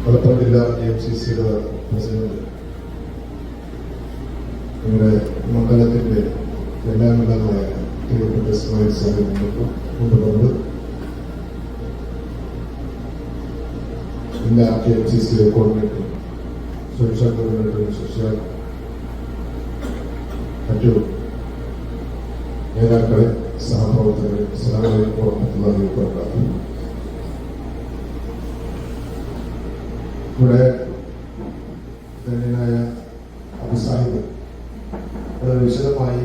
മലപ്പുറം ജില്ലാ KMCC-യുടെ പ്രസിഡന്റ്, നമ്മുടെ മണ്ഡലത്തിന്റെ എല്ലാ മണ്ഡലമായ പ്രിയപ്പെട്ട ഇസ്മായിൽ സാഹിബ് കൊണ്ടുവന്നത്, എല്ലാ KMCC-യുടെ കോർഡിനേറ്ററും സുരക്ഷാ കോർഡിനേറ്ററും സുരക്ഷ മറ്റു നേതാക്കളെ, സഹപ്രവർത്തകരെ, ഇവിടെ ധന്യനായ അബു സാഹിബ് വളരെ വിശദമായി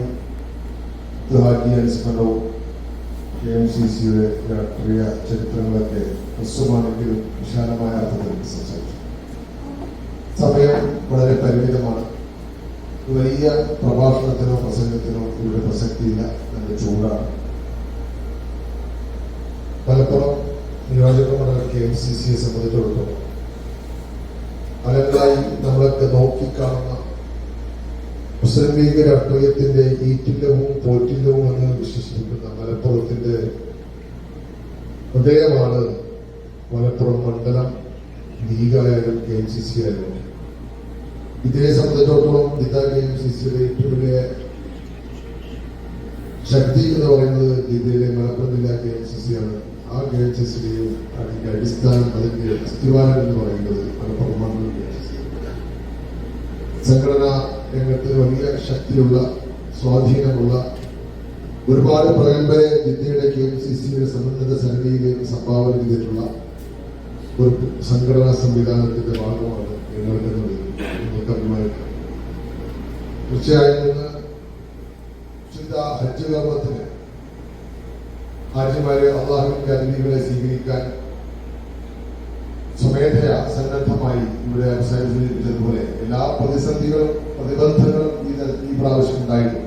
ഹാജി അനുസ്മരണവും KMCC-യുടെ രാഷ്ട്രീയ ചരിത്രങ്ങളൊക്കെ ഹ്രസ്വമാണെങ്കിലും വിശാലമായ അർത്ഥത്തിൽ സംസാരിച്ചു. സമയം വളരെ പരിമിതമാണ്. വലിയ പ്രഭാഷണത്തിനോ പ്രസംഗത്തിനോ ഇവിടെ പ്രസക്തിയില്ല. നല്ല ചൂടാണ്. മലപ്പുറം നിയോജകമണ്ഡലം KMCC-യെ സംബന്ധിച്ചിടത്തോളം അലങ്കായി നമ്മളൊക്കെ നോക്കിക്കാണുന്ന മുസ്ലിം ലീഗ് രാഷ്ട്രീയത്തിന്റെ ഈറ്റില്ലവും പോറ്റില്ലവും എന്ന് വിശ്വസിക്കുന്ന മലപ്പുറത്തിന്റെ ഹൃദയമാണ് മലപ്പുറം മണ്ഡലം. ലീഗായാലും KMCC ആയാലും ഇതിനെ സംബന്ധിച്ചിടത്തോളം ജില്ലാ KMCC-യുടെ ഏറ്റവും വലിയ ശക്തി എന്ന് പറയുന്നത് ജില്ലയിലെ മലപ്പുറം ജില്ലാ KMCC-ആണ്. ആ KMCC-യുടെയും അതിന്റെ അടിസ്ഥാനം, അതിന്റെ അസ്ഥിവാരം എന്ന് പറയുന്നത് മലപ്പുറം മണ്ഡലം KMCC. സംഘടനാ രംഗത്ത് വലിയ ശക്തിയുള്ള, സ്വാധീനമുള്ള ഒരുപാട് പ്രഗത്ഭരെ ജില്ലയുടെ KMCC-യുടെ സമന്വിത സമിതിയിലേക്ക് സംഭാവന ചെയ്തിട്ടുള്ള ഒരു സംഘടനാ സംവിധാനത്തിന്റെ ഭാഗമാണ് നിങ്ങൾക്ക് അഭിമാനിക്കാം. തീർച്ചയായും ഇന്ന് ഹജ്ജ് കർമ്മത്തിന് ഹാജിമാരെ അള്ളാഹുവിന്റെ അതിഥികളെ സ്വീകരിക്കാൻ സ്വമേധയാ സന്നദ്ധമായി ഇവിടെ അവസാനിപ്പിച്ചതുപോലെ എല്ലാ പ്രതിസന്ധികളും പ്രതിബന്ധങ്ങളും ഈ പ്രാവശ്യം ഉണ്ടായിരുന്നു.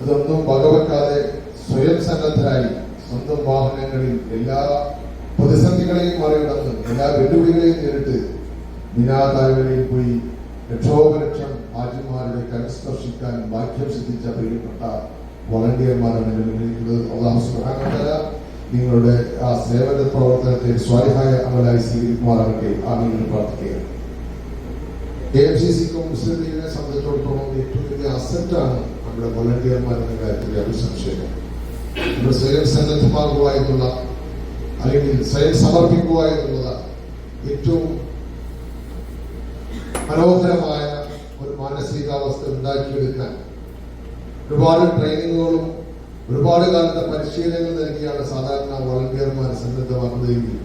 അതൊന്നും വകവെക്കാതെ സ്വയം സന്നദ്ധരായി സ്വന്തം വാഹനങ്ങളിൽ എല്ലാ പ്രതിസന്ധികളെയും മറികടന്ന് എല്ലാ വെല്ലുവിളികളെയും നേരിട്ട് ദിനാതാരകളിൽ പോയി ലക്ഷോപലക്ഷം ഹാജിമാരുടെ കരസ്പർശിക്കാൻ ഭാഗ്യം സിദ്ധിച്ച പ്രിയപ്പെട്ട വോളണ്ടിയർമാരാണ് എൻ്റെ മുന്നിലിരിക്കുന്നത്. അല്ലാഹു സുബ്ഹാനഹു വ തആല നിങ്ങളുടെ ആ സേവന പ്രവർത്തനത്തെ സ്വാലിഹായ അമലായി സ്വീകരിക്കുമാറാകട്ടെ. ആമീൻ എന്ന് പ്രാർത്ഥിക്കുക. KMCCക്കും മുസ്ലിം ലീഗിനെ സംബന്ധിച്ചിടത്തോളം ഏറ്റവും വലിയ അസറ്റാണ് നമ്മുടെ വോളണ്ടിയർമാർ എന്ന കാര്യത്തിൽ യാതൊരു സംശയമില്ല. നമ്മൾ സ്വയം സന്നദ്ധമാകുക എന്നുള്ള അല്ലെങ്കിൽ സ്വയം സമർപ്പിക്കുക എന്നുള്ള ഏറ്റവും മനോഹരമായ ഒരു മാനസികാവസ്ഥ ഉണ്ടാക്കിയെടുക്കാൻ ഒരുപാട് ട്രെയിനിങ്ങുകളും ഒരുപാട് കാലത്തെ പരിശീലനങ്ങൾ നൽകിയാണ് സാധാരണ വോളണ്ടിയർമാർ സന്നദ്ധമാക്കുന്നതെങ്കിൽ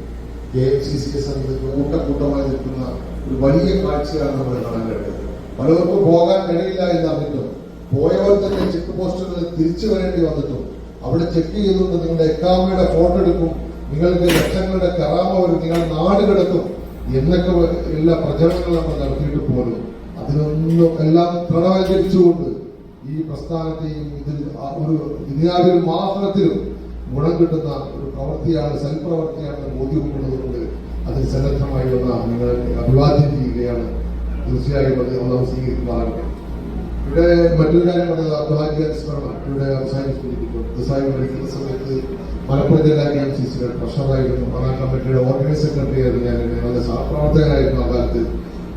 KMCCയെ സംബന്ധിച്ച് കൂട്ടമായി നിൽക്കുന്ന ഒരു വലിയ കാഴ്ചയാണ് നമ്മൾ കാണാൻ കഴിയുന്നത്. പലർക്കും പോകാൻ കഴിയില്ല എന്നറിഞ്ഞിട്ടും പോയവർ തന്നെ ചെക്ക് പോസ്റ്റുകളിൽ തിരിച്ചു വരേണ്ടി വന്നിട്ടും അവിടെ ചെക്ക് ചെയ്തുകൊണ്ട് നിങ്ങളുടെ എക്കാമയുടെ ഫോട്ടോ എടുക്കും, നിങ്ങൾക്ക് ലക്ഷങ്ങളുടെ കറാമ വരും, നിങ്ങൾ നാട് കിടക്കും എന്നൊക്കെ എല്ലാ പ്രചരണങ്ങളും നമ്മൾ നടത്തിയിട്ട് പോലും അതിനൊന്നും എല്ലാം പ്രണവൽക്കരിച്ചുകൊണ്ട് ഈ പ്രസ്ഥാനത്തെയും ഇതിൽ ഒരു ദുനിയാവിലും ആഖിറത്തിലും ഗുണം കിട്ടുന്ന ഒരു പ്രവൃത്തിയാണ്, സൽപ്രവൃത്തിയാണ് ബോധ്യപ്പെടുന്നതുകൊണ്ട് അതിൽ സന്നദ്ധമായി വന്ന നിങ്ങൾ അഭിവാദ്യം ചെയ്യുകയാണ്. തീർച്ചയായും അത് അള്ളാഹു സ്വീകരിക്കുമാറാകട്ടെ. ഇവിടെ മറ്റൊരു കാര്യം പറഞ്ഞത് അബ്ദുഹാജി സ്മരണം ഇവിടെ അവസാനിപ്പിക്കുന്ന സമയത്ത് മലപ്പുറം ജില്ലാ KMCCയുടെ ട്രഷറായിരുന്നു, മഹാ കമ്മിറ്റിയുടെ ഓർഗനൈസ് സെക്രട്ടറി ആയിരുന്നു, ഞാൻ നല്ല സഹപ്രവർത്തകനായിരുന്നു ആ കാലത്ത്.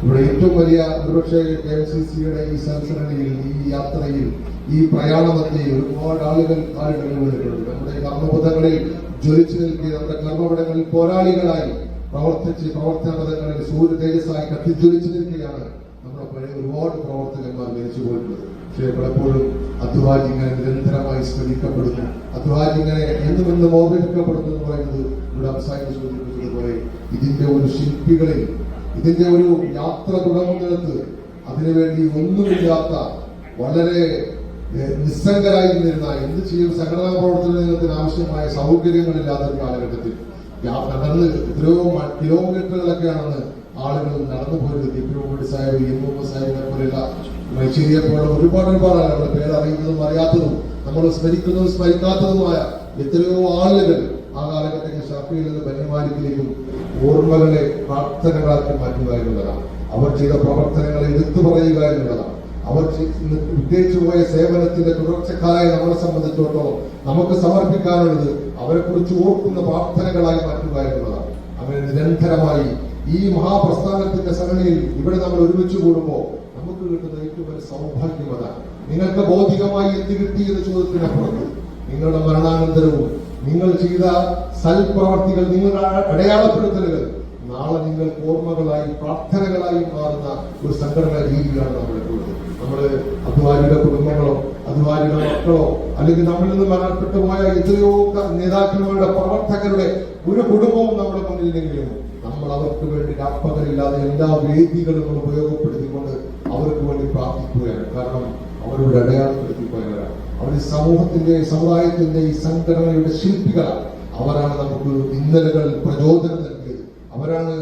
ഇവിടെ ഏറ്റവും വലിയ ഒരുപക്ഷെ KMCCയുടെ ഈ സംഘടനയിൽ ഈ യാത്രയിൽ ഈ പ്രയാണമധ്യയിൽ ഒരുപാട് ആളുകൾ വന്നിട്ടുണ്ട്. നമ്മുടെ കർമ്മപഥങ്ങളിൽ ജ്വലിച്ചു നിൽക്കുക, നമ്മുടെ കർമ്മപഥങ്ങളിൽ പോരാളികളായി പ്രവർത്തിച്ച് പ്രവർത്തനപഥങ്ങളിൽ സൂര്യ തേജസ്സായി കത്തിജ്വലിച്ചു നിൽക്കുകയാണ് നമ്മുടെ പഴയ ഒരുപാട് പ്രവർത്തകന്മാർ മരിച്ചു പോയിട്ടുള്ളത്. പക്ഷേ പലപ്പോഴും അദ്വാജ് ഇങ്ങനെ നിരന്തരമായി സ്മരിക്കപ്പെടുന്നു, അദ്വാജ് ഇങ്ങനെ എന്നുമെന്നും ഓർമ്മിപ്പിക്കപ്പെടുന്നു എന്ന് പറയുന്നത് ഇവിടെ അവസാനം സൂചിപ്പിച്ചതുപോലെ ഇതിന്റെ ഒരു ശില്പികളിൽ ഇതിന്റെ ഒരു യാത്ര തുടങ്ങുന്നിടത്ത് അതിനുവേണ്ടി ഒന്നുമില്ലാത്ത വളരെ നിസ്സംഗരായി നിന്നിരുന്ന എന്ത് ചെയ്യും സംഘടനാ പ്രവർത്തനത്തിന് ആവശ്യമായ സൗകര്യങ്ങളില്ലാത്ത ഒരു കാലഘട്ടത്തിൽ നടന്ന് എത്രയോ കിലോമീറ്ററുകളൊക്കെയാണെന്ന് ആളുകൾ നടന്നു പോയത്. കിപ്പിയോട് സാഹിബ്, എമ്മൂമ്മ സാഹിബിനെ പോലെയുള്ള മൈശേരിയെ പോലുള്ള ഒരുപാട് നമ്മുടെ പേരറിയുന്നതും അറിയാത്തതും നമ്മൾ സ്മരിക്കുന്നതും സ്മരിക്കാത്തതുമായ എത്രയോ ആളുകൾ ആ കാലഘട്ടത്തിൽ ഷാഫിയിൽ നിന്ന് ബനിമാലിക്കിലേക്കും ഓർമ്മകളെ പ്രാർത്ഥനകളാക്കി മാറ്റുക എന്നുള്ളതാണ്. അവർ ചെയ്ത പ്രവർത്തനങ്ങളെ എടുത്തു പറയുക എന്നുള്ളതാണ്. അവർ ഉദ്ദേശിച്ചു പോയ സേവനത്തിന്റെ തുടർച്ചക്കാരായി നമ്മളെ സംബന്ധിച്ചിടത്തോളം നമുക്ക് സമർപ്പിക്കാനുള്ളത് അവരെ കുറിച്ച് ഓർക്കുന്ന പ്രാർത്ഥനകളായി മാറ്റുക എന്നുള്ളതാണ്. അങ്ങനെ നിരന്തരമായി ഈ മഹാപ്രസ്ഥാനത്തിന്റെ സംഘടനയിൽ ഇവിടെ നമ്മൾ ഒരുമിച്ച് കൂടുമ്പോൾ നമുക്ക് കിട്ടുന്ന ഏറ്റവും വലിയ സൗഭാഗ്യം അതാണ്. നിങ്ങൾക്ക് ഭൗതികമായി എന്ത് കിട്ടി എന്ന ചോദ്യത്തിനപ്പുറത്ത് നിങ്ങളുടെ മരണാനന്തരവും നിങ്ങൾ ചെയ്ത സൽപ്രവർത്തികൾ, നിങ്ങളുടെ അടയാളപ്പെടുത്തലുകൾ നാളെ നിങ്ങൾക്ക് ഓർമ്മകളായി പ്രാർത്ഥനകളായി മാറുന്ന ഒരു സംഘടനാ രീതിയാണ് നമ്മളിട്ടുള്ളത്. നമ്മള് അദ്വാരിയുടെ കുടുംബങ്ങളോ അദ്വാരിയുടെ മക്കളോ അല്ലെങ്കിൽ നമ്മളിൽ നിന്ന് മരണപ്പെട്ടു പോയ എത്രയോ നേതാക്കന്മാരുടെ പ്രവർത്തകരുടെ ഒരു കുടുംബവും നമ്മുടെ മുന്നിലെങ്കിലും നമ്മൾ അവർക്ക് വേണ്ടി രാപ്പകലില്ലാതെ എല്ലാ വേദികളും ഉപയോഗപ്പെടുത്തിക്കൊണ്ട് അവർക്ക് വേണ്ടി പ്രാർത്ഥിക്കുകയാണ്. കാരണം അവരുടെ അടയാളപ്പെടുത്തിപ്പോയവരാണ്. അവർ ഈ സമൂഹത്തിന്റെ സമുദായത്തിന്റെ ഈ സംഘടനയുടെ ശില്പികളാണ്. അവരാണ് നമുക്ക് ഇന്നലകളിൽ പ്രചോദനം നൽകിയത്. അവരാണ്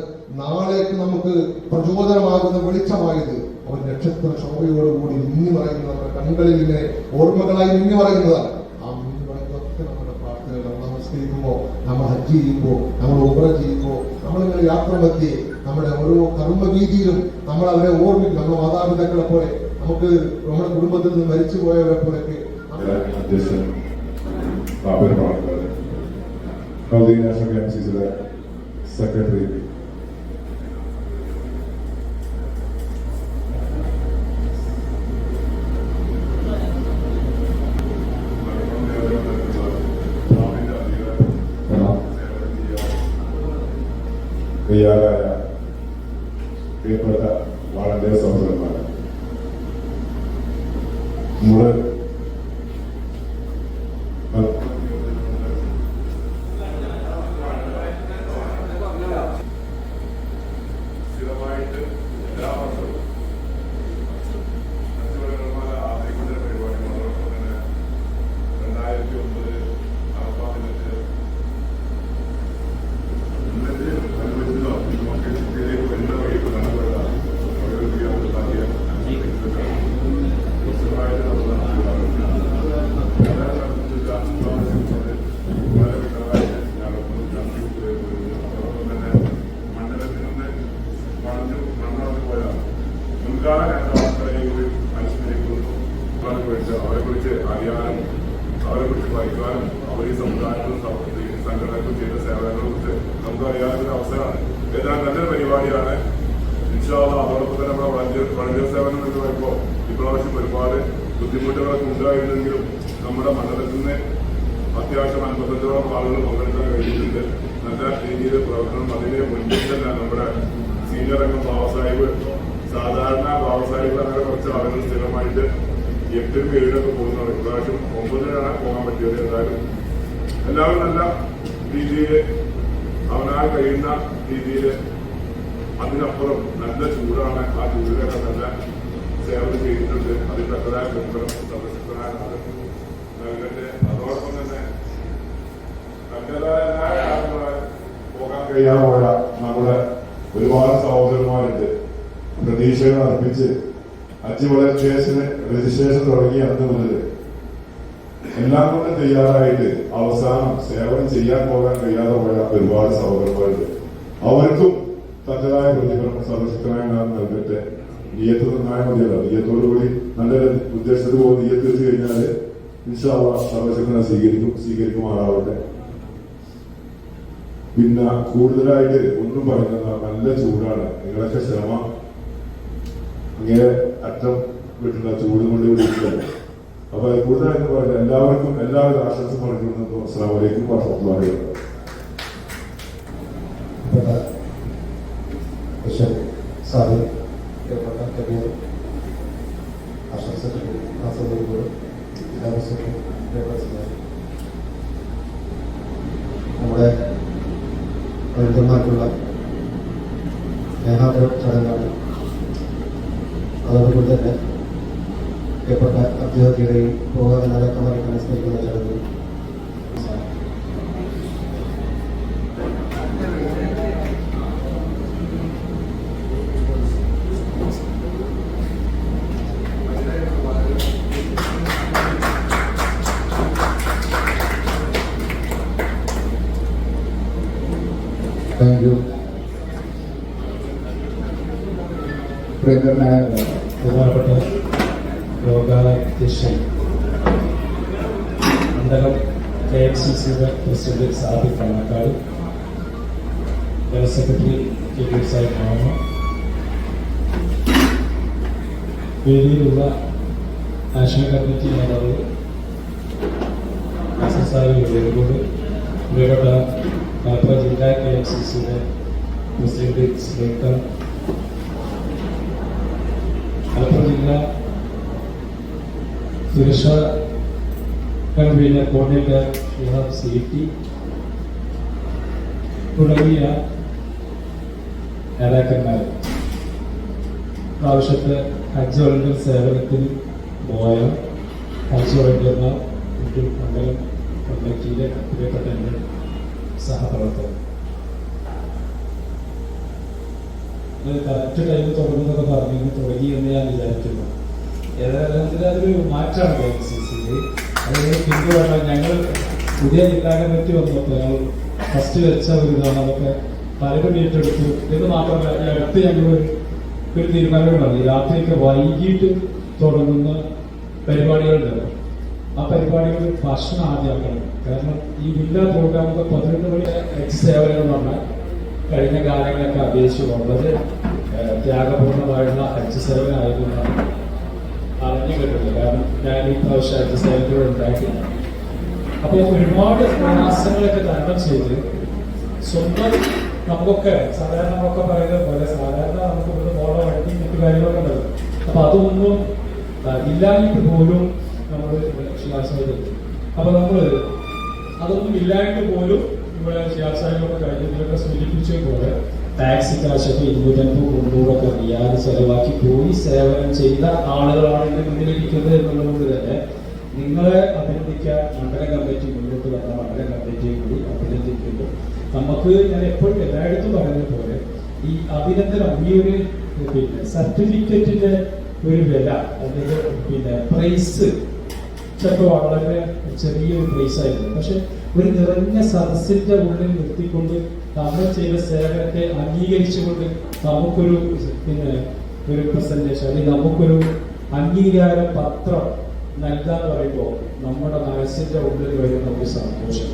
നാളേക്ക് നമുക്ക് പ്രചോദനമാകുന്ന വെളിച്ചമായത്. അവർ നക്ഷത്ര ശോഭയോടുകൂടി മിന്നി പറയുന്നത് നമ്മുടെ കണ്ണുകളിൽ ഇങ്ങനെ ഓർമ്മകളായി മിന്നി പറയുന്നതാണ്. ആ മിന്നി പറയുന്നതൊക്കെ നമ്മുടെ പ്രാർത്ഥനകൾ നമ്മൾ നമസ്കരിക്കുമ്പോൾ, നമ്മൾ ഹജ്ജ് ചെയ്യുമ്പോൾ, നമ്മൾ ഉംറ ചെയ്യുമ്പോൾ, നമ്മളിങ്ങനെ യാത്ര മധ്യേ നമ്മുടെ ഓരോ കർമ്മവീതിയിലും നമ്മൾ അവരെ ഓർമ്മിക്കും. നമ്മുടെ മാതാപിതാക്കളെ പോലെ നമുക്ക് നമ്മുടെ കുടുംബത്തിൽ നിന്ന് മരിച്ചു പോയവരെ പോലെയൊക്കെ അധ്യക്ഷൻ നാഷണൽ KMCCയുടെ സെക്രട്ടറി തയ്യാറായ പ്രിയപ്പെട്ട വാളണ്ടിയർ സഹോദരന്മാരെ, നമ്മള് സ്ഥിരമായിട്ട് എല്ലാ വർഷവും കച്ചവടകർമാരെ ആദരിക്കുന്ന പരിപാടി അതോടൊപ്പം തന്നെ 2009 അറഫാദിനത്തിൽ അനുവദിച്ചതോ നമുക്ക് ഇന്ത്യയിലേക്ക് വരുന്ന വഴി പ്രധാനപ്പെട്ട പ്രകൃതിയാണ് സ്ഥിരമായിട്ട് നമ്മൾ നല്ലതാണ്. ഏതാണ്ട് നല്ലൊരു പരിപാടിയാണ്. അതോടൊപ്പം തന്നെ നമ്മുടെ വളണ്ടിയർ സേവനം എന്ന് പറയുമ്പോൾ ഇപ്രാവശ്യം ഒരുപാട് ബുദ്ധിമുട്ടുകളൊക്കെ ഉണ്ടായിരുന്നെങ്കിലും നമ്മുടെ മണ്ഡലത്തിൽ നിന്ന് അത്യാവശ്യം 55ഓളം ആളുകൾ പങ്കെടുക്കാൻ കഴിഞ്ഞിട്ടുണ്ട്. നല്ല രീതിയിൽ പ്രവർത്തനം അതിനെ മുൻപിൽ തന്നെ നമ്മുടെ സീനിയർ അംഗം ബാബാസാഹിബ്, സാധാരണ ബാബാസാഹിബ് അങ്ങനെ കുറച്ച് ആളുകൾ സ്ഥിരമായിട്ട് 8-നും 7-നൊക്കെ പോകുന്നതാണ്. ഇപ്രാവശ്യം 9-നാണ് പോകാൻ പറ്റിയത്. ഏതായാലും എല്ലാവരും നല്ല രീതിയിൽ അവനാൽ കഴിയുന്ന രീതിയിൽ, അതിനപ്പുറം നല്ല ചൂടാണ്, ആ ചൂടിലൊക്കെ നല്ല സേവനം ചെയ്തിട്ടുണ്ട്. അതിൽ തക്കതായ പ്രതിഫലം സന്ദർശിക്കനായ നൽകട്ടെ. അതോടൊപ്പം തന്നെ നല്ലതായ പോകാൻ കഴിയാതെ പോയ നമ്മുടെ ഒരുപാട് സഹോദരന്മാരുണ്ട്. പ്രതീക്ഷകൾ അർപ്പിച്ച് ഹജ്ജ് രജിസ്ട്രേഷൻ തുടങ്ങിയ അന്ന് മുതൽ എല്ലാം കൊണ്ട് തയ്യാറായിട്ട് അവസാനം സേവനം ചെയ്യാൻ പോകാൻ കഴിയാതെ പോയ ഒരുപാട് സഹോദരന്മാരുണ്ട്. അവർക്കും തക്കതായ പ്രതിഫലം സന്ദർശിക്കനായ നൽകട്ടെ. നിയത്ത് നന്നായ മതിയല്ല, നിയത്തോടുകൂടി നല്ലൊരു ഉദ്ദേശത്തിന് പോകുന്ന നിയത്ത് വെച്ച് കഴിഞ്ഞാൽ ഇൻഷാ അല്ലാഹ് സന്ദർശനം സ്വീകരിക്കുമാറാവട്ടെ. പിന്നെ കൂടുതലായിട്ട് ഒന്നും പറയുന്ന നല്ല ചൂടാണ്. നിങ്ങളൊക്കെ ശ്രമ അങ്ങനെ അറ്റം വിട്ടുള്ള ചൂട് കൊണ്ട് വിളിക്കുന്നത്. അപ്പൊ കൂടുതലായിട്ട് പറയുന്നത് എല്ലാവർക്കും എല്ലാവിധ ആശംസ പറഞ്ഞിരുന്നു. അസ്സലാമു അലൈക്കും വറഹ്മത്തുള്ളാഹി നമ്മുടെ വൈദ്യന്മാർക്കുള്ള സ്നേഹാദരം ചടങ്ങാണ്. അതോടുകൂടി തന്നെ പ്രിയപ്പെട്ട അഭ്യർത്ഥിയുടെയും പോകാതെ നേതാക്കന്മാരെ അനുസ്മരിക്കുന്ന ചടങ്ങ് താങ്ക് യു. പ്രിയങ്കരനായ ബഹുമാനപ്പെട്ട യോഗാധ്യക്ഷൻ മണ്ഡലം KMCCയുടെ president Sadiq Kannakkad, general secretary K Sahib മാമ, വേദിയിലുള്ള നാഷണൽ കമ്മിറ്റി നേതാവ് സാഹിബ്, പ്രിയപ്പെട്ട മലപ്പുറം ജില്ലാ KMCCയുടെ പ്രസിഡന്റ് സ്പീക്കർ, മലപ്പുറം ജില്ലാ സുരക്ഷാ കൺവീനർ കോർഡിനേറ്റർ ഷിഹാബ് സേഫ്റ്റി തുടങ്ങിയ നേതാക്കന്മാർ, പ്രാവശ്യത്തെ ഹജ്ജ് വളണ്ടിയർ സേവനത്തിന് പോയ ഹജ്ജ് വളണ്ടിയർമാർ, മണ്ഡലം കമ്മിറ്റിയിലെ പ്രിയപ്പെട്ട എൻ്റെ സഹപ്രവർത്തകർ, കറക്റ്റ് ടൈം തുടങ്ങുന്നതൊക്കെ പറഞ്ഞു തുടങ്ങി എന്ന് ഞാൻ വിചാരിക്കുന്നു. ഏതായാലും അതൊരു മാറ്റമാണ് KMCCയിൽ. അതിന് പിന്തുണ ഞങ്ങൾ പുതിയ ജില്ലാ കമ്മിറ്റി വന്നപ്പോൾ ഞങ്ങൾ ഫസ്റ്റ് വെച്ച ഒരു ഇതാണ്. അതൊക്കെ പലരും ഏറ്റെടുത്തു. ഇത് മാത്രമല്ല, ഈ അടുത്ത് ഞങ്ങൾ ഒരു തീരുമാനം പറഞ്ഞു, രാത്രിയൊക്കെ വൈകിട്ട് തുടങ്ങുന്ന പരിപാടികളുണ്ടല്ലോ, ആ പരിപാടികൾ ഭക്ഷണം ആദ്യമാക്കണം. കാരണം ഈ ജില്ലാ പ്രോഗ്രാമൊക്കെ 11 മണി സേവനം എന്ന് പറഞ്ഞാൽ കഴിഞ്ഞ കാലങ്ങളൊക്കെ അപേക്ഷിച്ച് വളരെ ത്യാഗപൂർണമായുള്ള ഹജ്ജ് സേവനമായിരുന്നു അറിഞ്ഞു കേട്ടില്ല. കാരണം ഞാൻ ഈ പ്രാവശ്യം ഹജ്ജ് സേവനത്തോട് ഉണ്ടായിട്ടില്ല. അപ്പോൾ ഒരുപാട് പ്രയാസങ്ങളൊക്കെ തരണം ചെയ്ത് സ്വന്തം നമുക്കൊക്കെ സാധാരണ നമ്മളൊക്കെ പറയുന്നത് പോലെ സാധാരണ നമുക്ക് ഇവിടെ പോകണ വണ്ടി മറ്റു കാര്യങ്ങളൊക്കെ ഉണ്ടല്ലോ. അപ്പൊ അതൊന്നും ഇല്ലായിട്ട് പോലും നമ്മൾ ശിലാസാഹിബ്, അപ്പൊ നമ്മൾ അതൊന്നും ഇല്ലായിട്ട് പോലും ഇവിടെ ശിലാസാഹിബൊക്കെ കഴിഞ്ഞതിലൊക്കെ സൂചിപ്പിച്ച പോലെ ടാക്സി കാശൊക്കെ 250-300 റിയാൽ ചെലവാക്കി പോയി സേവനം ചെയ്ത ആളുകളാണ് ഇതിന്റെ മുന്നിലിരിക്കുന്നത് എന്നുള്ളതുകൊണ്ട് തന്നെ നിങ്ങളെ അഭിനന്ദിക്കാൻ മണ്ഡല കമ്മിറ്റി മുന്നോട്ട് വന്ന മണ്ഡല കമ്മിറ്റിയെ കൂടി അഭിനന്ദിക്കുന്നു. നമുക്ക് ഞാൻ എപ്പോഴും എല്ലായിടത്തും പറയുന്നത് പോലെ ഈ അഭിനന്ദനം, ഈ ഒരു സർട്ടിഫിക്കറ്റിന്റെ ഒരു വില അല്ലെങ്കിൽ പ്രൈസ് ചിലപ്പോൾ വളരെ ചെറിയൊരു പ്രൈസ് ആയിരുന്നു. പക്ഷെ ഒരു നിറഞ്ഞ സദസ്സിന്റെ ഉള്ളിൽ നിർത്തിക്കൊണ്ട് നമ്മൾ ചെയ്ത സേവനത്തെ അംഗീകരിച്ചുകൊണ്ട് നമുക്കൊരു ഒരു പ്രസന്റേഷൻ അല്ലെങ്കിൽ നമുക്കൊരു അംഗീകാര പത്രം നൽകാന്ന് പറയുമ്പോൾ നമ്മുടെ മനസ്സിന്റെ ഉള്ളിൽ വരുന്ന ഒരു സന്തോഷം,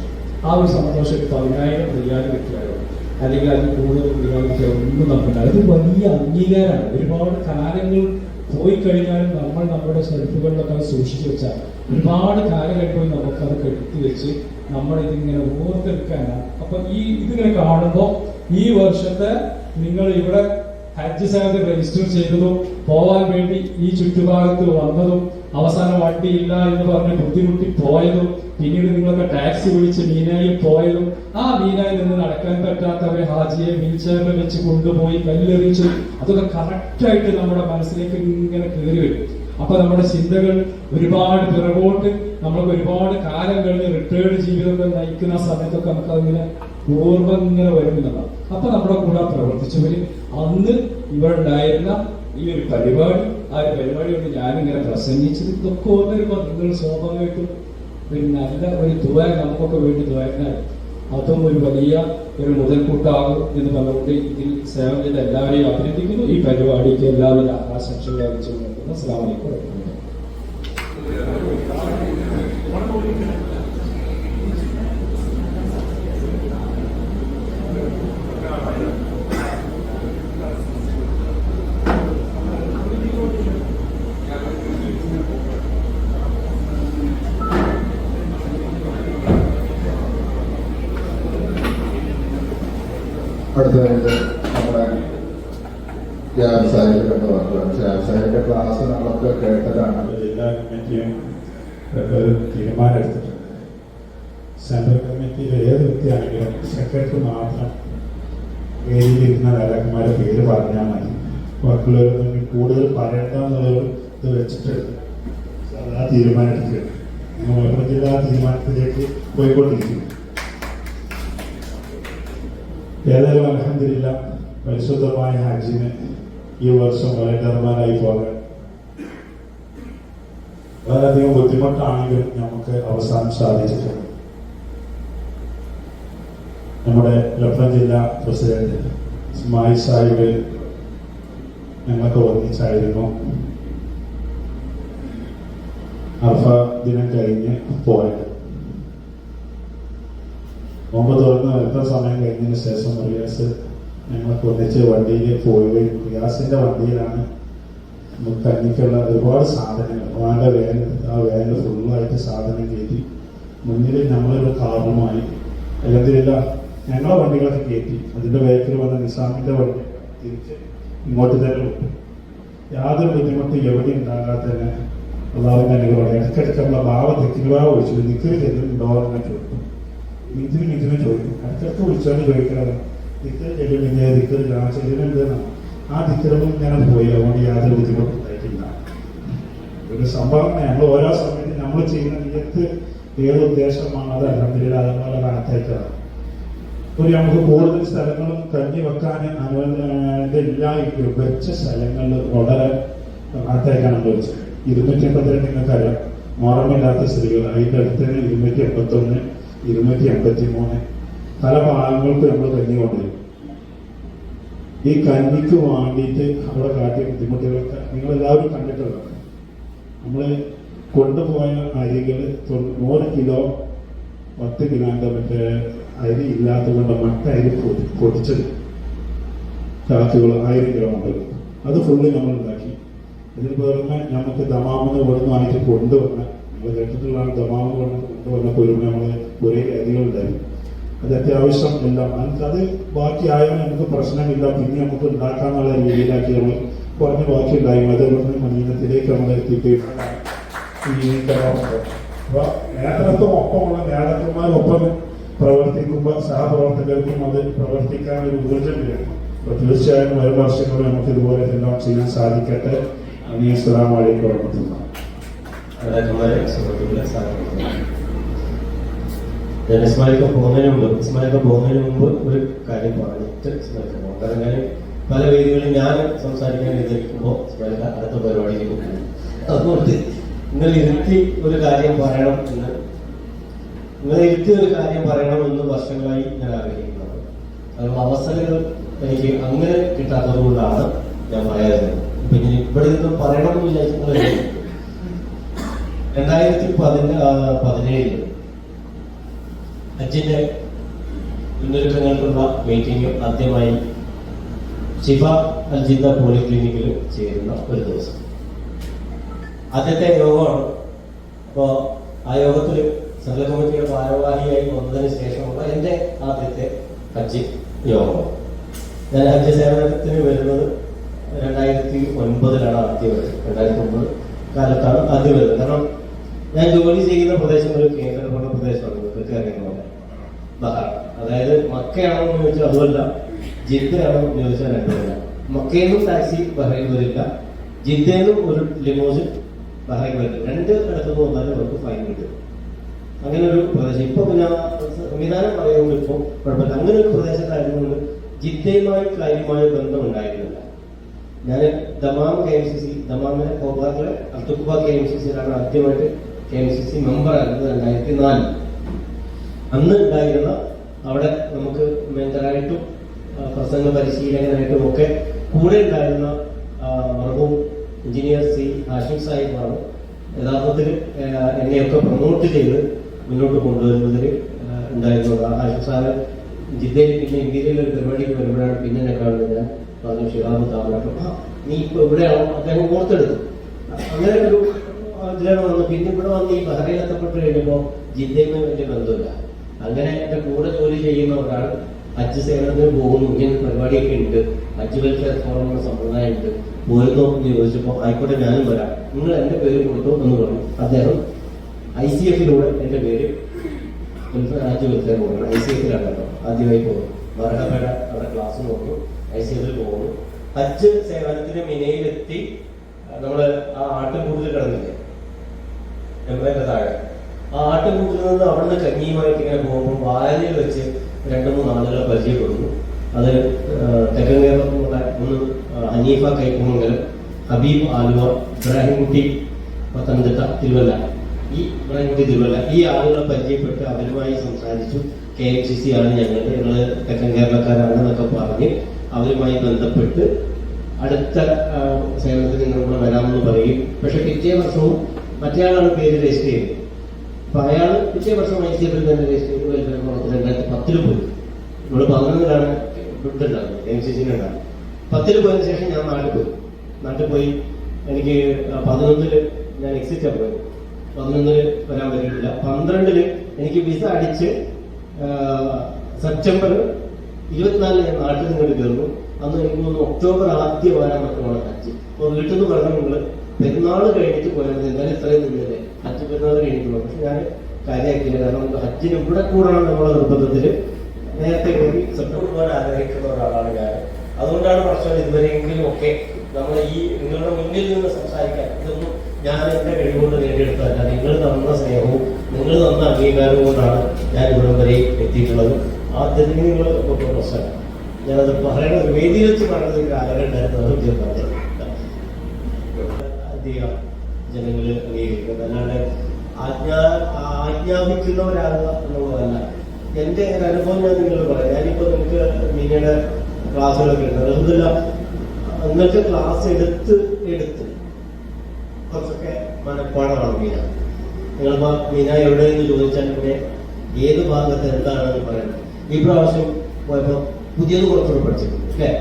ആ ഒരു സന്തോഷം 10,000 റിയാൽ കിട്ടിയാലും അല്ലെങ്കിൽ അതിൽ കൂടുതൽ ഉപയോഗിക്കുക ഒന്നും നമുക്കുണ്ട്. അത് വലിയ അംഗീകാരമാണ്. ഒരുപാട് കാലങ്ങൾ പോയി കഴിഞ്ഞാലും നമ്മൾ നമ്മുടെ ഷെൽഫുകളിലൊക്കെ അത് സൂക്ഷിച്ചു വെച്ചാൽ ഒരുപാട് കാലം കഴിയുമ്പോൾ നമുക്കത് കെട്ടി വെച്ച് നമ്മളിതിങ്ങനെ ഓർത്തെടുക്കാനാണ്. അപ്പൊ ഇതിങ്ങനെ കാണുമ്പോൾ ഈ വർഷത്തെ നിങ്ങൾ ഇവിടെ ഹജ്ജ് സാധന രജിസ്റ്റർ ചെയ്തതും പോവാൻ വേണ്ടി ഈ ചുറ്റുഭാഗത്ത് വന്നതും അവസാനം വണ്ടിയില്ല എന്ന് പറഞ്ഞ് ബുദ്ധിമുട്ടി പോയതും പിന്നീട് നിങ്ങളൊക്കെ ടാക്സി വിളിച്ച് മീനായിൽ പോയതും ആ മീനായിൽ നിന്ന് നടക്കാൻ പറ്റാത്തവരെ ഹാജിയെ വീൽ ചെയറിൽ വെച്ച് കൊണ്ടുപോയി കല്ലെറിച്ചു, അതൊക്കെ കറക്റ്റായിട്ട് നമ്മുടെ മനസ്സിലേക്ക് ഇങ്ങനെ കയറി വരും. അപ്പൊ നമ്മുടെ ചിന്തകൾ ഒരുപാട് പിറകോട്ട് നമ്മൾക്ക് ഒരുപാട് കാലം കഴിഞ്ഞ് റിട്ടയർഡ് ജീവിതമൊക്കെ നയിക്കുന്ന സമയത്തൊക്കെ നമുക്ക് അതിങ്ങനെ ഓർമ്മ ഇങ്ങനെ വരുന്നതാണ്. അപ്പൊ നമ്മുടെ കൂടെ പ്രവർത്തിച്ചവര് അന്ന് ഇവിടെ ഉണ്ടായിരുന്ന ഈ ഒരു പരിപാടി, ആ ഒരു പരിപാടി കൊണ്ട് ഞാനിങ്ങനെ പ്രസംഗിച്ചത് ഇതൊക്കെ ഓർമ്മ നിങ്ങൾ സ്വാഭാവികമായിട്ടും ഒരു നല്ല ഒരു ദുആ നമുക്കൊക്കെ വേണ്ടി ദുആയിരുന്നാൽ അതും ഒരു വലിയ ഒരു മുതൽക്കൂട്ടാകും എന്ന് പറഞ്ഞുകൊണ്ട് ഇതിൽ സേവനം ചെയ്ത എല്ലാവരെയും അഭിനന്ദിക്കുന്നു. ഈ പരിപാടിക്ക് എല്ലാവരും ആശംസകൾ അറിയിച്ചുകൊണ്ട് അസ്സലാമു അലൈക്കും. അടുത്തതായിട്ട് നമ്മുടെ വ്യാവസായിക വ്യാവസായിക ക്ലാസ് നമ്മളൊക്കെ കേട്ടതാണ്. ജില്ലാ കമ്മിറ്റിയും ഒരു തീരുമാനം എടുത്തിട്ടുണ്ട്. സെൻട്രൽ കമ്മിറ്റിയിൽ ഏത് വ്യക്തിയാണെങ്കിലും സെക്രട്ടറി മാത്രം വേദിയിലിരുന്ന നേതാക്കന്മാരെ പേര് പറഞ്ഞാൽ മതി. ബാക്കിയുള്ളവരൊന്നും കൂടുതൽ പറയണ്ടെന്നുള്ളൊരു ഇത് വെച്ചിട്ട് ആ തീരുമാനം എടുത്തിട്ടുണ്ട്. മലപ്പുറം ജില്ലാ തീരുമാനത്തിലേക്ക് പോയിക്കൊണ്ടിരിക്കുന്നു. ഏതായാലും അൽഹംദുലില്ലാഹ് പരിശുദ്ധമായ ഹജ്ജിന് ഈ വർഷം വളരെയധികമായി പോകാൻ വളരെയധികം ബുദ്ധിമുട്ടാണെങ്കിലും നമുക്ക് അവസാനം സാധിച്ചിട്ടുണ്ട്. നമ്മുടെ മലപ്പുറം ജില്ലാ പ്രസിഡന്റ് ഇസ്മായിൽ സാഹിബ് ഞങ്ങൾക്ക് ഒന്നിച്ചായിരുന്നു അർഫ ദിനം കഴിഞ്ഞ് പോയത്. നോമ്പ് തുറന്ന് എത്ര സമയം കഴിഞ്ഞതിന് ശേഷം റിയാസ് ഞങ്ങൾക്ക് ഒന്നിച്ച് വണ്ടിയിൽ പോവുകയും റിയാസിന്റെ വണ്ടിയിലാണ് നമുക്ക് കഞ്ഞിക്കുള്ള ഒരുപാട് സാധനങ്ങൾ വാൻ്റെ ആ വേനിൽ ഫുള്ളായിട്ട് സാധനം കയറ്റി മുന്നിൽ നമ്മളൊരു കാരണമായി അല്ലെങ്കിൽ ഞങ്ങളെ വണ്ടികളൊക്കെ കയറ്റി അതിന്റെ വേക്കിൽ വന്ന നിസാമിന്റെ വണ്ടി തിരിച്ച് ഇങ്ങോട്ട് തന്നെ വിട്ടു. യാതൊരു ബുദ്ധിമുട്ട് എവിടെ ഉണ്ടാകാതെ തന്നെ അള്ളാഹുവിന്റെ അനുഗ്രഹം. ഇടയ്ക്കിടയ്ക്ക് നമ്മളെ ഭാവം തെക്കിനുഭാവം വിളിച്ചു നിൽക്കൽ ചെല്ലുന്നുണ്ടോ എന്ന് ചോദിക്കും. ഇതിന് ചോദിക്കും. ഇടയ്ക്കിടയ്ക്ക് വിളിച്ചാണ് ചോദിക്കുന്നത് ദിക്കർ ചെല്ലുന്നില്ല, ദിക്കർ ചെല്ലുന്നുണ്ടെന്നാണ്. ആ ദിക്കറും ഞാൻ പോയി. അതുകൊണ്ട് യാതൊരു ബുദ്ധിമുട്ടും ഉണ്ടായിട്ടില്ല. ഒരു സംഭവം നമ്മൾ ഓരോ സമയത്ത് നമ്മൾ ചെയ്യുന്ന നിയത്ത് ഏത് ഉദ്ദേശമാണ് അത് അൽഹംദുലില്ലാഹ് അതുപോലെ കാലത്തേക്കാണ്. ഒരു നമുക്ക് കൂടുതൽ സ്ഥലങ്ങളും കഞ്ഞി വെക്കാൻ ഇല്ലായിരിക്കും. വെച്ച സ്ഥലങ്ങളിൽ വളരെ കാലത്തേക്കാണ് വെച്ചത്. 282 നിങ്ങൾക്കറിയാം. മോറമില്ലാത്ത സ്ത്രീകൾ അതിൻ്റെ അടുത്ത് തന്നെ 281, 283 പല ഭാഗങ്ങൾക്ക് നമ്മൾ കഞ്ഞി കൊണ്ടുവരും. ഈ കഞ്ഞിക്ക് വേണ്ടിയിട്ട് അവിടെ കാട്ടിയ ബുദ്ധിമുട്ടുകളൊക്കെ നിങ്ങളെല്ലാവരും കണ്ടിട്ടുള്ളതാണ്. നമ്മൾ കൊണ്ടുപോയ അരികൾ 100 കിലോ 10 കിലോന്റെ മറ്റേ അരി ഇല്ലാത്തത് കൊണ്ട് മറ്റ അരി പൊടിച്ചത് ചാക്കുകൾ 1000 കിലോ ഉണ്ട്. അത് ഫുള്ള് നമ്മൾ ഉണ്ടാക്കി. ഇതിന് പുറമെ നമുക്ക് ദമാമെന്ന് ഇവിടുന്നായിട്ട് കൊണ്ടുവന്ന നമ്മൾ കേട്ടിട്ടുള്ളതാണ്. ദമാമെന്ന് കൊണ്ടുവന്ന പൊരുമ നമ്മൾ ഒരേ അരികളുണ്ടായിരുന്നു. അത് അത്യാവശ്യം എല്ലാം അത് ബാക്കിയായാൽ നമുക്ക് പ്രശ്നമില്ല, പിന്നെ നമുക്ക് ഉണ്ടാക്കാന്നുള്ള രീതിയിലാക്കി നമ്മൾ കുറഞ്ഞ് ബാക്കി ഉണ്ടായി. അതേപോലെ മദീനത്തിലേക്ക് നമ്മൾ എത്തിയിട്ട് അപ്പൊ നേതൃത്വമൊപ്പമുള്ള നേതാക്കന്മാരൊപ്പം പ്രവർത്തിക്കുമ്പോൾ സഹപ്രവർത്തകർക്കും അത് പ്രവർത്തിക്കാൻ ഒരു ഊർജ്ജം വരും. അപ്പൊ തീർച്ചയായും വരും വർഷങ്ങളിൽ നമുക്ക് ഇതുപോലെ എല്ലാം ചെയ്യാൻ സാധിക്കട്ടെ. അസ്സലാമു അലൈക്കും വറഹ്മത്തുള്ളാഹി. ഇസ്മായിലൊക്കെ പോകുന്നതിന് മുമ്പ് ഒരു കാര്യം പറഞ്ഞിട്ട് ഇസ്മായിലേക്ക് കാരണം ഞാൻ പല വേദികളിൽ ഞാൻ സംസാരിക്കാൻ വിചാരിക്കുമ്പോൾ ഇസ്മായിലൊക്കെ അടുത്ത പരിപാടിയിലേക്ക് പോകും. അതുകൊണ്ട് നിങ്ങൾ ഇരുത്തി ഒരു കാര്യം പറയണമെന്ന് വർഷങ്ങളായി ഞാൻ ആഗ്രഹിക്കുന്നത്. അതുകൊണ്ട് അവസരങ്ങൾ എനിക്ക് അങ്ങനെ കിട്ടാത്തത് കൊണ്ടാണ് ഞാൻ പറയാറുള്ളത്. പിന്നെ ഇവിടെ നിന്ന് പറയണമെന്ന് വിചാരിക്കുന്നത് 2017 ഹജ്ജിന്റെ മുന്നൊരുക്കങ്ങൾക്കുള്ള മീറ്റിംഗ് ആദ്യമായി ഷിഫ അൽജിദ്ദ പോളിക്ലിനിക്കിൽ ചേരുന്ന ഒരു ദിവസം. ആദ്യത്തെ യോഗമാണ്. അപ്പോൾ ആ യോഗത്തിൽ സെൻട്രൽ കമ്മിറ്റിയുടെ ഭാരവാഹിയായി വന്നതിന് ശേഷമുള്ള എൻ്റെ ആദ്യത്തെ ഹജ്ജ് യോഗമാണ്. ഞാൻ ഹജ്ജ് സേവനത്തിന് വരുന്നത് 2009 ആദ്യം വരുന്നത്. 2009 കാലത്താണ് ആദ്യം വരുന്നത്. കാരണം ഞാൻ ജോലി ചെയ്യുന്ന പ്രദേശം ഒരു കേന്ദ്രഭരണ പ്രദേശമാണ്, നിങ്ങൾക്ക് അറിയുന്ന പോലെ ബഹാർ. അതായത് മക്കയാണോ എന്ന് ചോദിച്ചാൽ അതുമല്ല, ജിദ്ദയാണോ എന്ന് ചോദിച്ചാൽ രണ്ടുമല്ല. മക്കയിൽ നിന്നും ടാക്സി ബഹ്റൈൻ വരില്ല, ജിദ്ദയിൽ നിന്നും ഒരു ലിമോസിൻ ബഹ്റൈൻ വരില്ല. രണ്ട് ഇടത്തുനിന്ന് വന്നാലും അവർക്ക് ഫൈൻ കിട്ടും. അങ്ങനെ ഒരു പ്രദേശം. ഇപ്പൊ പിന്നെ സംവിധാനം പറയുന്നത് ഇപ്പോൾ കുഴപ്പമില്ല. അങ്ങനെ ഒരു പ്രദേശത്തായതുകൊണ്ട് ജിദ്ദയുമായി കാര്യമായ ബന്ധമുണ്ടായിരുന്നില്ല. ഞാൻ ദമാം KMCC, ദമാമിലെ കോബാറിലെ അർത്തുക്കുബ KMCCയിലാണ് ആദ്യമായിട്ട് KMCC മെമ്പറായിരുന്നത് 2004. അന്ന് ഉണ്ടായിരുന്ന അവിടെ നമുക്ക് മെന്ററായിട്ടും പ്രസംഗ പരിശീലകനായിട്ടും ഒക്കെ കൂടെ ഉണ്ടായിരുന്ന മർഹൂം എഞ്ചിനീയർ C ഹാഷിം സാഹിബാണ് യഥാർത്ഥത്തിൽ എന്നെയൊക്കെ പ്രൊമോട്ട് ചെയ്ത് മുന്നോട്ട് കൊണ്ടുവരുന്നതിൽ ഉണ്ടായിരുന്നത്. ഹാഷിം സാറ് ജിദ്ദയിൽ പിന്നെ ഇന്ത്യയിൽ ഒരു പരിപാടിക്ക് വരുമ്പോഴാണ് പിന്നെ എന്നെ കാണുന്നത്. ഞാൻ പറഞ്ഞു, ഷിഹാബ് താമരപ്പം നീ ഇപ്പൊ ഇവിടെയാണോ? അദ്ദേഹം ഓർത്തെടുത്തു. അങ്ങനെ ഒരു ഇതിലാണ് വന്നത്. പിന്നെ ഇവിടെ വന്ന് ഈ ബഹ്റൈൻ എത്തപ്പെട്ട് കഴിയുമ്പോൾ ജിദ്ദയുമായി വലിയ ബന്ധമില്ല. അങ്ങനെ എന്റെ കൂടെ ജോലി ചെയ്യുന്ന ഒരാൾ ഹജ്ജ് സേവനത്തിന് പോകുന്നു, ഇങ്ങനെ പരിപാടിയൊക്കെ ഉണ്ട്, ഹജ്ജ് വെൽഫെയർ ഫോറം എന്ന സമ്പ്രദായം ഉണ്ട്, പോരുന്നോ എന്ന് ചോദിച്ചപ്പോൾ ആയിക്കോട്ടെ ഞാനും വരാം, നിങ്ങൾ എന്റെ പേര് കൊടുത്തു എന്ന് പറഞ്ഞു. അദ്ദേഹം ICF-ലൂടെ എന്റെ പേര് ഹജ്ജ് വെൽഫെയർ പോകുന്നു. ICF-ലാണ് കേട്ടോ ആദ്യമായി പോകുന്നു. മർഹബയുടെ അവിടെ ക്ലാസ് നോക്കുന്നു, ICF-ൽ പോകുന്നു. ഹജ്ജ് സേവനത്തിന് മിനയിലെത്തി നമ്മള് ആ ആട്ടിൻകൂട്ടിൽ കിടന്നില്ലേ, എംബ്രയുടെ താഴെ, ആ ആട്ടിൻകൂട്ടിൽ നിന്ന് അവിടെ നിന്ന് കഞ്ഞിയുമായിട്ട് ഇങ്ങനെ പോകുമ്പോൾ വായനയിൽ വെച്ച് 2-3 ആളുകളെ പരിചയപ്പെടുന്നു. അത് തെക്കൻ കേരളത്തിലുള്ള ഒന്ന് ഹനീഫ കൈപ്പുമംഗലം, ഹബീബ് ആലുവ, ഇബ്രാഹിംകുട്ടി പത്തനംതിട്ട, തിരുവല്ല. ഈ ഇബ്രാഹിംകുട്ടി തിരുവല്ല ഈ ആളുകളെ പരിചയപ്പെട്ട് അവരുമായി സംസാരിച്ചു. KMCC ആണ് ഞങ്ങള് തെക്കൻ കേരളക്കാരാണെന്നൊക്കെ പറഞ്ഞ് അവരുമായി ബന്ധപ്പെട്ട് അടുത്ത സേവനത്തിൽ നിങ്ങളുടെ വരാമെന്ന് പറയും. പക്ഷെ പിറ്റേ വർഷവും മറ്റേ ആളാണ് പേര് രജിസ്റ്റർ ചെയ്തത്. അപ്പൊ അയാൾ പിറ്റേ വർഷം ICF-ൽ തന്നെ രജിസ്റ്റർ ചെയ്ത് വെൽഫെയർ പ്രവർത്തനം 2010 പോയി. നമ്മൾ 11-ലാണ് ഇട്ടുണ്ടാകുന്നത്, KMCC-നുണ്ടാകും. 10 പോയതിനു ശേഷം ഞാൻ നാട്ടിൽ പോയി. എനിക്ക് 11 ഞാൻ എക്സിറ്റാണ് പോയത്. 11 വരാൻ പറ്റിയിട്ടില്ല. 12 എനിക്ക് വിസ അടിച്ച് സെപ്റ്റംബർ 24 ഞാൻ നാട്ടിൽ നിന്ന് കയറുന്നു. അന്ന് എനിക്ക് തോന്നുന്നു ഒക്ടോബർ ആദ്യ വാരം മറ്റുമാണ് ഹജ്ജ്. അപ്പോൾ വീട്ടിൽ നിന്ന് പറഞ്ഞു, നിങ്ങൾ പെരുന്നാൾ കഴിഞ്ഞിട്ട് പോയാൽ എന്തായാലും ഇത്രയും നിന്നില്ലേ, ഹജ്ജ് പെരുന്നാൾ കഴിഞ്ഞിട്ടുള്ളൂ. പക്ഷെ ഞാൻ കാര്യമാക്കിയില്ല. കാരണം ഹജ്ജിന് ഇവിടെ കൂടണം എന്നുള്ള നിർബന്ധത്തിൽ നേരത്തെ കയറി സെപ്റ്റംബർ പോകാൻ ആഗ്രഹിക്കുന്ന ഒരാളാണ് ഞാൻ. അതുകൊണ്ടാണ് പ്രശ്നം. ഇതുവരെയെങ്കിലും ഒക്കെ നമ്മൾ ഈ നിങ്ങളുടെ മുന്നിൽ നിന്ന് സംസാരിക്കാൻ ഇതൊന്നും ഞാൻ എന്റെ കഴിവുകൊണ്ട് നേടിയെടുത്തതല്ല. നിങ്ങൾ തന്ന സ്നേഹവും നിങ്ങൾ തന്ന അംഗീകാരവും കൊണ്ടാണ് ഞാൻ ഇവിടെ വരെ എത്തിയിട്ടുള്ളത്. ആദ്യത്തിന് നിങ്ങൾ പ്രശ്നം ഞാനത് പറയുന്ന ഒരു വേദിയിൽ വെച്ച് പറയുന്നത് ഒരു കാലഘട്ടം ഉണ്ടായിരുന്നു. അധികം ജനങ്ങൾ അംഗീകരിക്കുന്നത് അല്ലാണ്ട് ആജ്ഞാപിക്കുന്നവരാകുക എന്നുള്ളതല്ല. എന്റെ ഒരു അനുഭവം ഞാൻ നിങ്ങളോട് പറയാം. ഞാനിപ്പോ നിങ്ങൾക്ക് മീനയുടെ ക്ലാസ്സുകളൊക്കെ ഉണ്ട്. അതുകൊണ്ടല്ല നിങ്ങൾക്ക് ക്ലാസ് എടുത്ത് കുറച്ചൊക്കെ മനഃപ്പാടമാണ് മീന. നിങ്ങളിപ്പോ മീന എവിടെയെന്ന് ചോദിച്ചാൽ പിന്നെ ഏത് ഭാഗത്ത് എന്താണെന്ന് പറയുന്നത്. ഈ പ്രാവശ്യം പോയപ്പോ പുതിയത് കുറച്ചുകൂടെ പഠിച്ചിട്ടുണ്ട് അല്ലേ?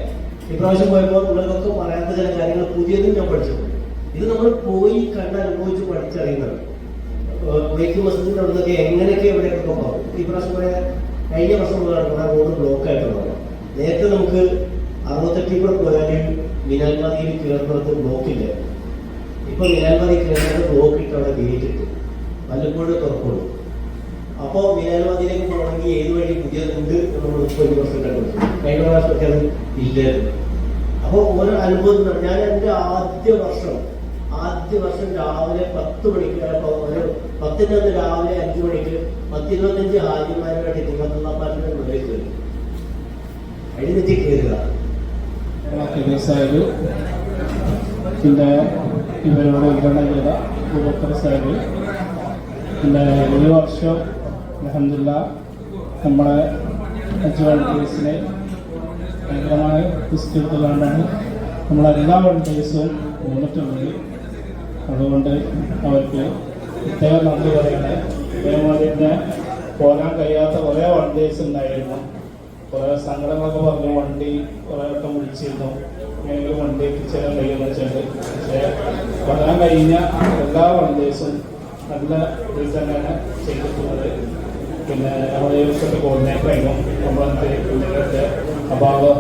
ഇപ്രാവശ്യം പോയപ്പോൾ നിങ്ങൾക്കൊക്കെ പറയാത്ത ചില കാര്യങ്ങൾ പുതിയതും ഞാൻ പഠിച്ചിട്ടുണ്ട്. ഇത് നമ്മൾ പോയി കണ്ട് അനുഭവിച്ച് പഠിച്ചറിയുന്നതാണ്. ബൈക്കിംഗ് മസൂദിന്റെ അവിടെ നിന്നൊക്കെ എങ്ങനെയൊക്കെ എവിടെയൊക്കെ പോകും. ഈ പ്രാവശ്യം കുറെ കഴിഞ്ഞ വർഷം മുതലാണ് കുറെ റോഡ് ബ്ലോക്ക് ആയിട്ടുള്ളത്. നേരത്തെ നമുക്ക് 68 കൂടെ പോയാൽ മിനാൽവാദിയിൽ കീഴപ്പുറത്ത് ബ്ലോക്കില്ല. ഇപ്പൊ മിനാൽവാദി കീഴപ്പുറത്ത് ബ്ലോക്ക് ഇട്ട് അവിടെ ഗേറ്റിട്ട് വല്ലപ്പോഴും തുറക്കുള്ളൂ. അപ്പോ മിനാൽവാദിയിലേക്ക് പോകണമെങ്കിൽ ഏത് വഴി പുതിയതുണ്ട് നമ്മൾ 30 വർഷം കണ്ടുപിടിച്ചു. കഴിഞ്ഞ പ്രാവശ്യമൊക്കെ അത് ഇല്ലായിരുന്നു. അപ്പൊ ഓരോ അനുഭവം ഞാൻ എന്റെ ആദ്യ വർഷം രാവിലെ 10 മണിക്ക് 10 രാവിലെ 5 മണിക്ക് 10-25 ഹാജിമാരുമായിട്ട് തിങ്ങത്തുള്ളപ്പാട്ടിന്റെ മുന്നിൽ കയറി അഴിനെത്തി കയറുക. സാഹിബ് പിന്നെ ഇവരോട് വിതരണം ചെയ്ത അബൂബക്കർ സാഹിബ് പിന്നെ ഈ വർഷം അൽഹംദുലില്ലാഹ് നമ്മളെ ഹജ്ജ് വോളണ്ടിയേഴ്സിനെ ഭയങ്കരമായ റിസ്ക് എടുത്തുകൊണ്ടാണ് നമ്മളെല്ലാ വോളണ്ടിയേഴ്സും വന്നിട്ടുള്ളത്. അതുകൊണ്ട് അവർക്ക് പ്രത്യേകം നന്ദി പറയണേ. അതേപോലെ തന്നെ പോരാൻ കഴിയാത്ത കുറേ വോളണ്ടിയേഴ്സ് ഉണ്ടായിരുന്നു. കുറേ സങ്കടങ്ങളൊക്കെ പറഞ്ഞു. വണ്ടി കുറേ വട്ടം വിളിച്ചിരുന്നു, എങ്ങനെയെങ്കിലും വണ്ടി എത്തിച്ചേരാൻ കഴിയുമെന്ന് വെച്ചിട്ട്. പക്ഷേ വരാൻ കഴിഞ്ഞ എല്ലാ വളണ്ടിയേഴ്സും നല്ല ഇതിൽ തന്നെയാണ് ചെയ്തിട്ടുള്ളത്. പിന്നെ നമ്മുടെ ഈ വർഷത്തെ കോർഡിനേറ്ററായിരുന്നു നമ്മളത്തെ കുട്ടികളുടെ അഭാവം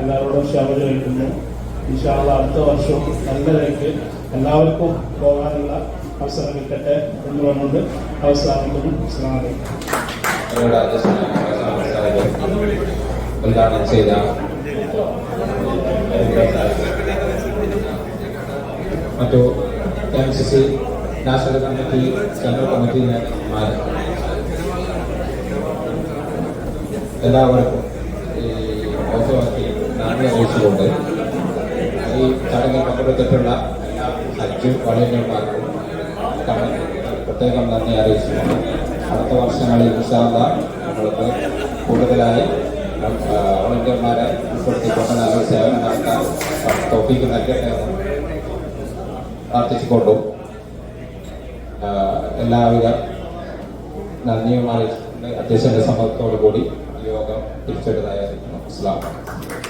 എല്ലാവരോടും ക്ഷമ ചോദിക്കുന്നു. ഇൻഷാ അല്ലാഹ് അടുത്ത വർഷവും നല്ല നിലയ്ക്ക് എല്ലാവർക്കും പോകാനുള്ള അവസരം കിട്ടട്ടെ എന്ന് പറഞ്ഞുകൊണ്ട് അവസാനിക്കുന്നു. അസ്സലാമു അലൈക്കും. ഉദ്ഘാടനം ചെയ്ത മറ്റു MCC നാഷണൽ കമ്മിറ്റി, സെൻട്രൽ കമ്മിറ്റിമാർ എല്ലാവർക്കും ഈ ഓഫോക്കി നന്ദി അറിയിച്ചുകൊണ്ട് ഈ ചടങ്ങിൽ പങ്കെടുത്തിട്ടുള്ള എല്ലാ ഹജ്ജ് വളണ്ടിയർമാർക്കും പ്രത്യേകം നന്ദി അറിയിച്ചുകൊണ്ട് അടുത്ത വർഷങ്ങളിൽ ഇൻഷാ അല്ലാഹ് നമ്മൾക്ക് കൂടുതലായി വളണ്ടിയർമാരെ ഉൾപ്പെടുത്തിക്കൊണ്ട് നല്ല സേവനം നടത്താൻ തൗഫീഖ് നൽകട്ടെ എന്ന് പ്രാർത്ഥിച്ചുകൊണ്ടും എല്ലാവിധ നന്ദിയും അറിയിച്ചുകൊണ്ട് അധ്യക്ഷന്റെ സമ്മതത്തോടു കൂടി യോഗം തിരിച്ചെടുത്തായിരിക്കുന്നു. അസ്സലാമു അലൈക്കും.